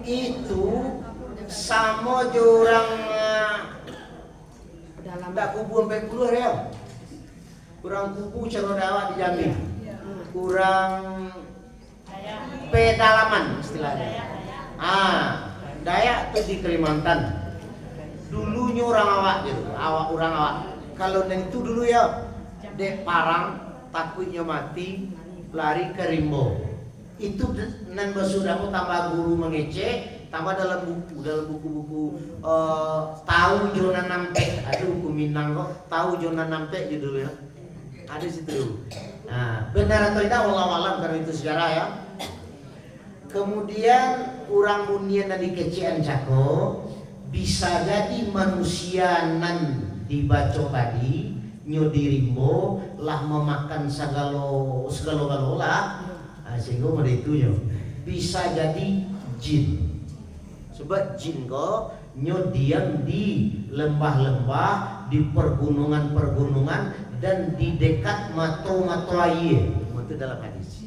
Itu sama jurang tak kubu sampai puluh ya. Kurang kubu Cerodawa di Jambi, kurang pedalaman istilahnya. Dayak tuh di Kalimantan. Dulunya orang awak gitu, orang awak. Kalau neng itu dulu ya, dek parang takutnya mati, lari ke rimbo. Itu neng sudah mau tambah guru mengecek, tambah dalam buku-buku tahu Jona Nampe, ada buku Minang kok, tahu Jona Nampe judulnya, ada situ. Nah, benar atau tidak wallahu alam karena itu sejarah ya. Kemudian orang munian dari kecian cako bisa jadi manusia nan dibaco tadi nyodirimbo lah memakan segalo lah sehingga pada itunya bisa jadi jin. Sebab jin kok nyodiam di lembah-lembah, di pergunungan-pergunungan dan di dekat mato-mato air. Itu dalam hadis.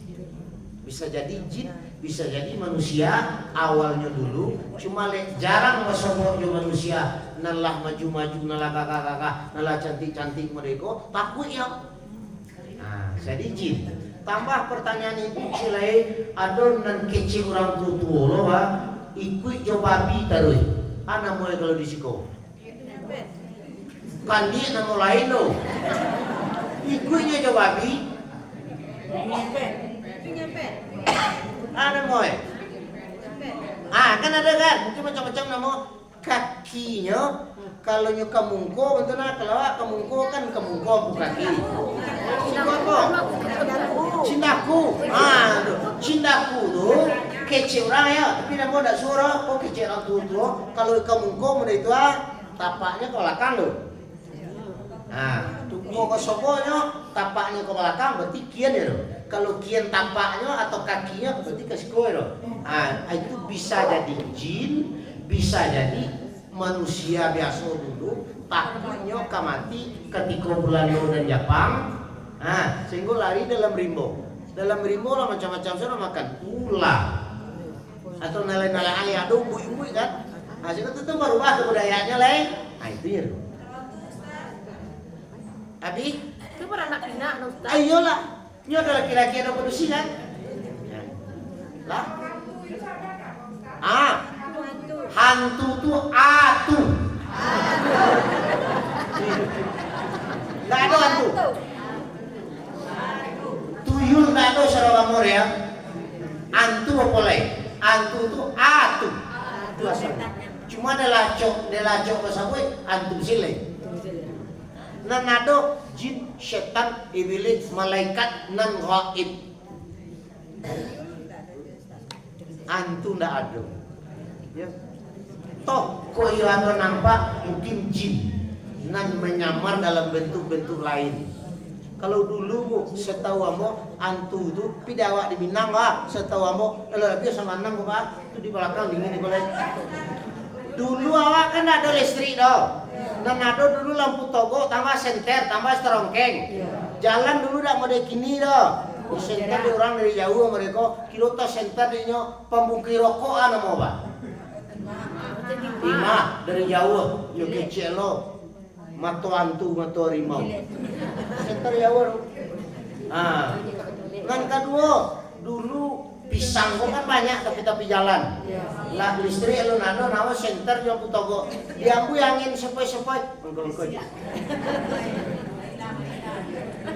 Bisa jadi jin, bisa jadi manusia awalnya dulu, cuma jarang masuk manusia, nalah maju-maju, nalah kakak-kakak, nalah cantik-cantik mereka, takut ya. Nah, jadi jin. Tambah pertanyaan itu cilai, adon nan kecil orang tua lo ikut jo babi taruh. Ana mulai kalau disiko. Kan dia nama lain lo. Ikutnya jo babi. Ada moy. Kan ada kan, mungkin macam-macam nama kakinya. Kalau nyo kamungko, betul nak kalau kamungko kan kamungko bukan kaki. Siapa? Cindaku. Cindaku tu kecil orang ya, tapi nama tak suara. Oh kecil orang tu. Kalau kamungko mana itu tapaknya ke belakang lo. Mau ke sokonya, tapaknya ke belakang berarti kian ya lo. Kalau kian tampaknya atau kakinya berarti kasih kowe loh. Itu bisa jadi jin, bisa jadi manusia biasa dulu takutnya mati ketika Belanda dan Jepang. Sehingga lari dalam rimbo. Dalam rimbo lah macam-macam sana makan ular atau nilai-nilai ayah, ada umbu-umbu kan. Sehingga itu merubah kebudayaannya lain. Itu ya. Abi, Itu beranak pinak Ustaz. ayolah. Ini ada laki-laki ada manusia kan? Lah? Hantu tuh atu. Nggak ada hantu. Tuyul nggak ada saudara Mor ya. Hantu apa lagi? Hantu tuh atu. Itu asalnya. Cuma ada lacok bahasa gue hantu sile. Nan ada jin, setan, iblis, malaikat nan gaib. Antu ndak ada. Ya. Toh kok iya ada nampak mungkin jin nan menyamar dalam bentuk-bentuk lain. Kalau dulu setahu amo antu itu pidawak di Minang setahu amo lebih sama enam itu di belakang dingin di kolej. Dulu awak kan ada listrik doh. Dan ada dulu lampu togo tambah senter tambah serongkeng. Jalan dulu dak mode kini doh. Senter di orang dari jauh mereka kilo tas senter dinya pembungkir rokokan mau Pak. Lima dari jauh yo kecelo. Mato antu mato rimau. Senter jauh. Yang kedua dulu pisang kok kan banyak tapi jalan. Lah listrik lu nado nawa senter yang putogo. Diambu angin sepoi-sepoi. Engko-engko.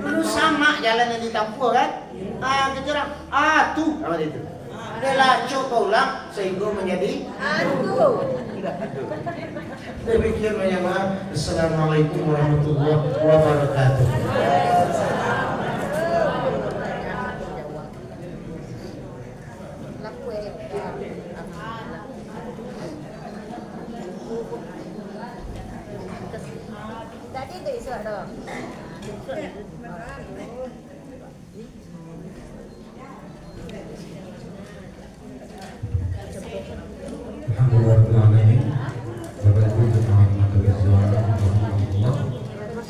Dulu sama jalan yang ditampu kan? Kecerang. Tuh apa itu? Dia coba ulang sehingga menjadi hantu. Demikian banyak maaf. Assalamualaikum warahmatullahi wabarakatuh. Tadi itu isu ada. Alhamdulillahirrahmanirrahim. Bapak Ibu jemaah majelis Zulhah,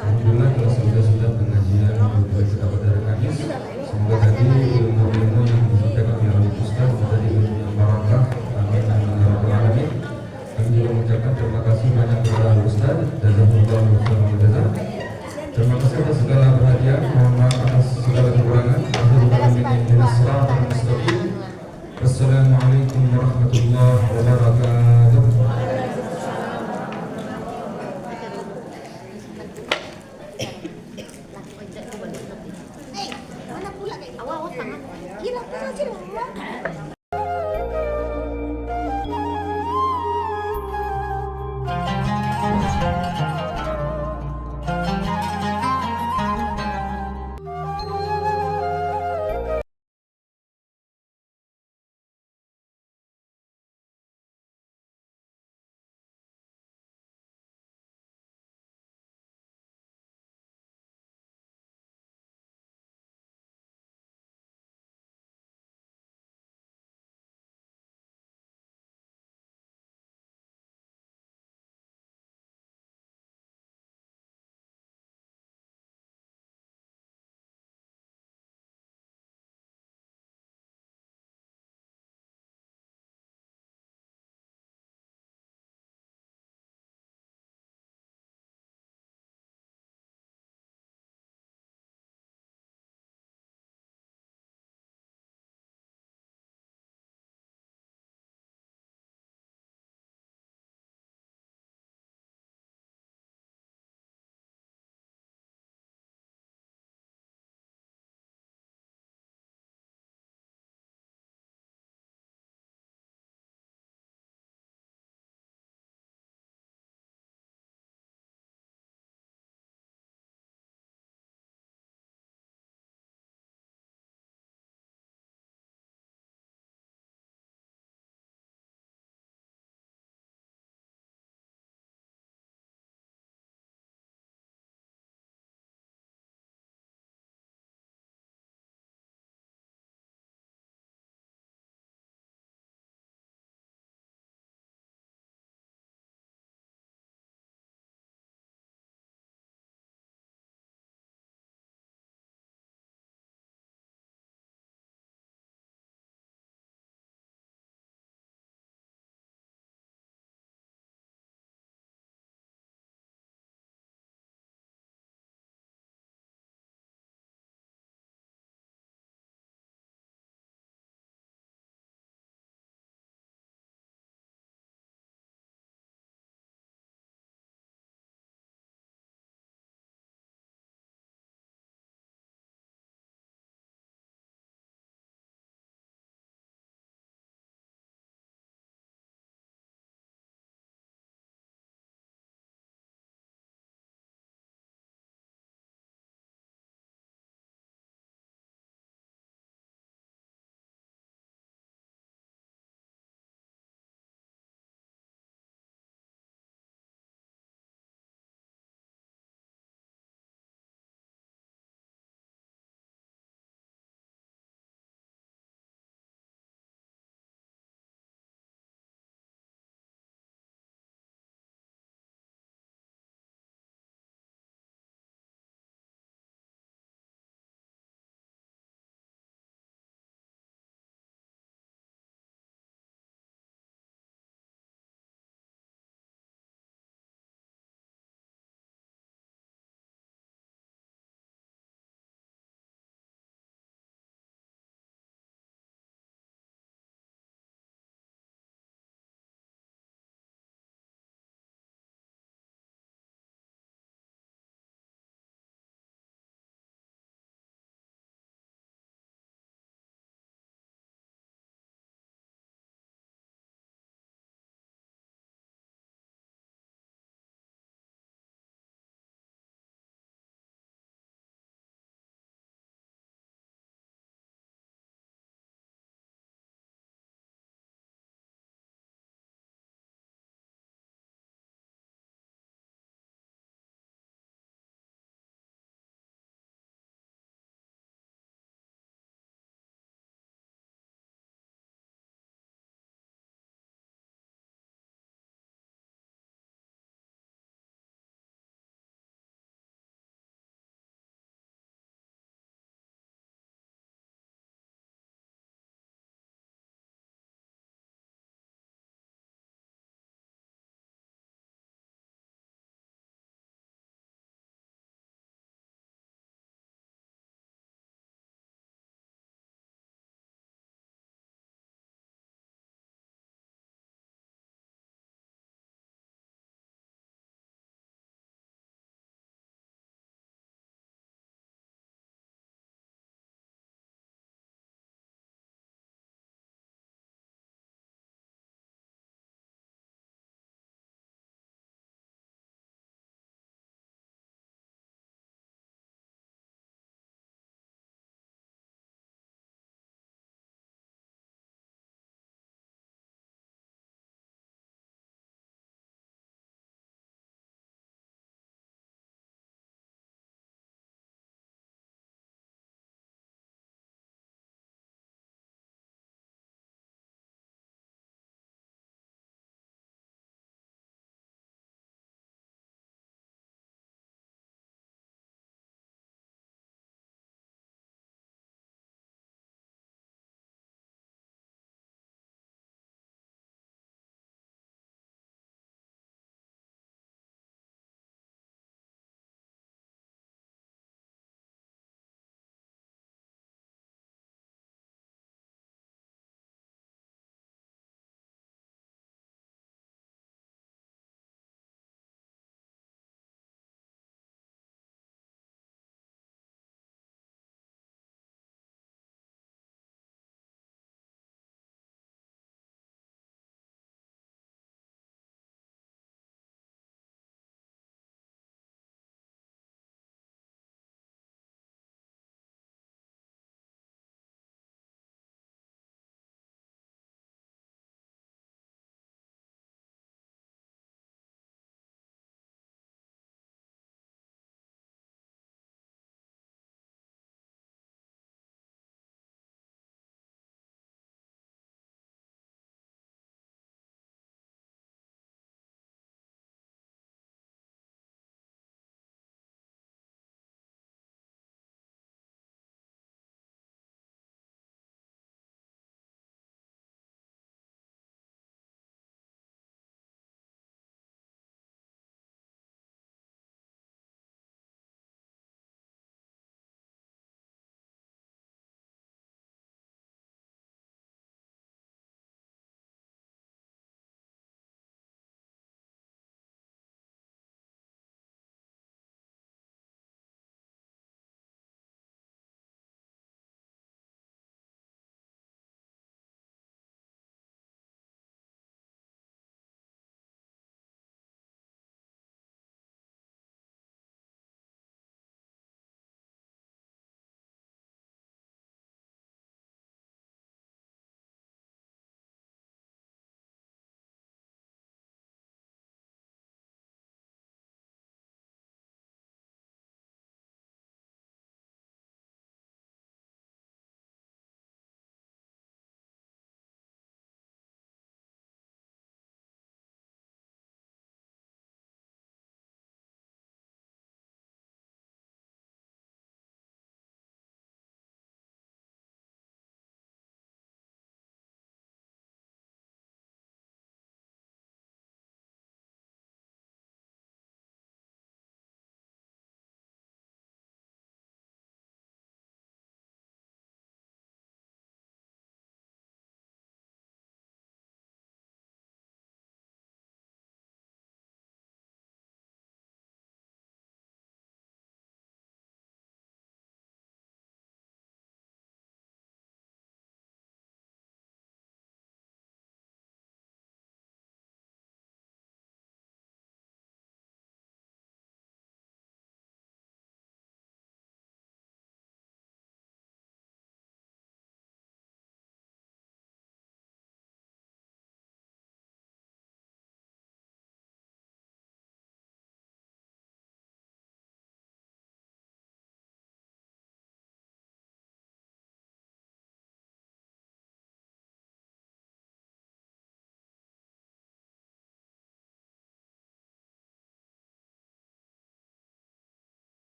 alhamdulillah telah sudah pengajian untuk kita pada hari Kamis. Semoga tadi ilmu-ilmu yang disampaikan oleh Ustaz menjadi ilmu yang barakah. Amin amin ya rabbal alamin. Kami juga mengucapkan terima kasih banyak kepada Ustaz dan jazakumullahu khairan. Terima kasih atas segala perhatian. Mohon maaf atas segala kekurangan. Wassalamualaikum warahmatullahi wabarakatuh.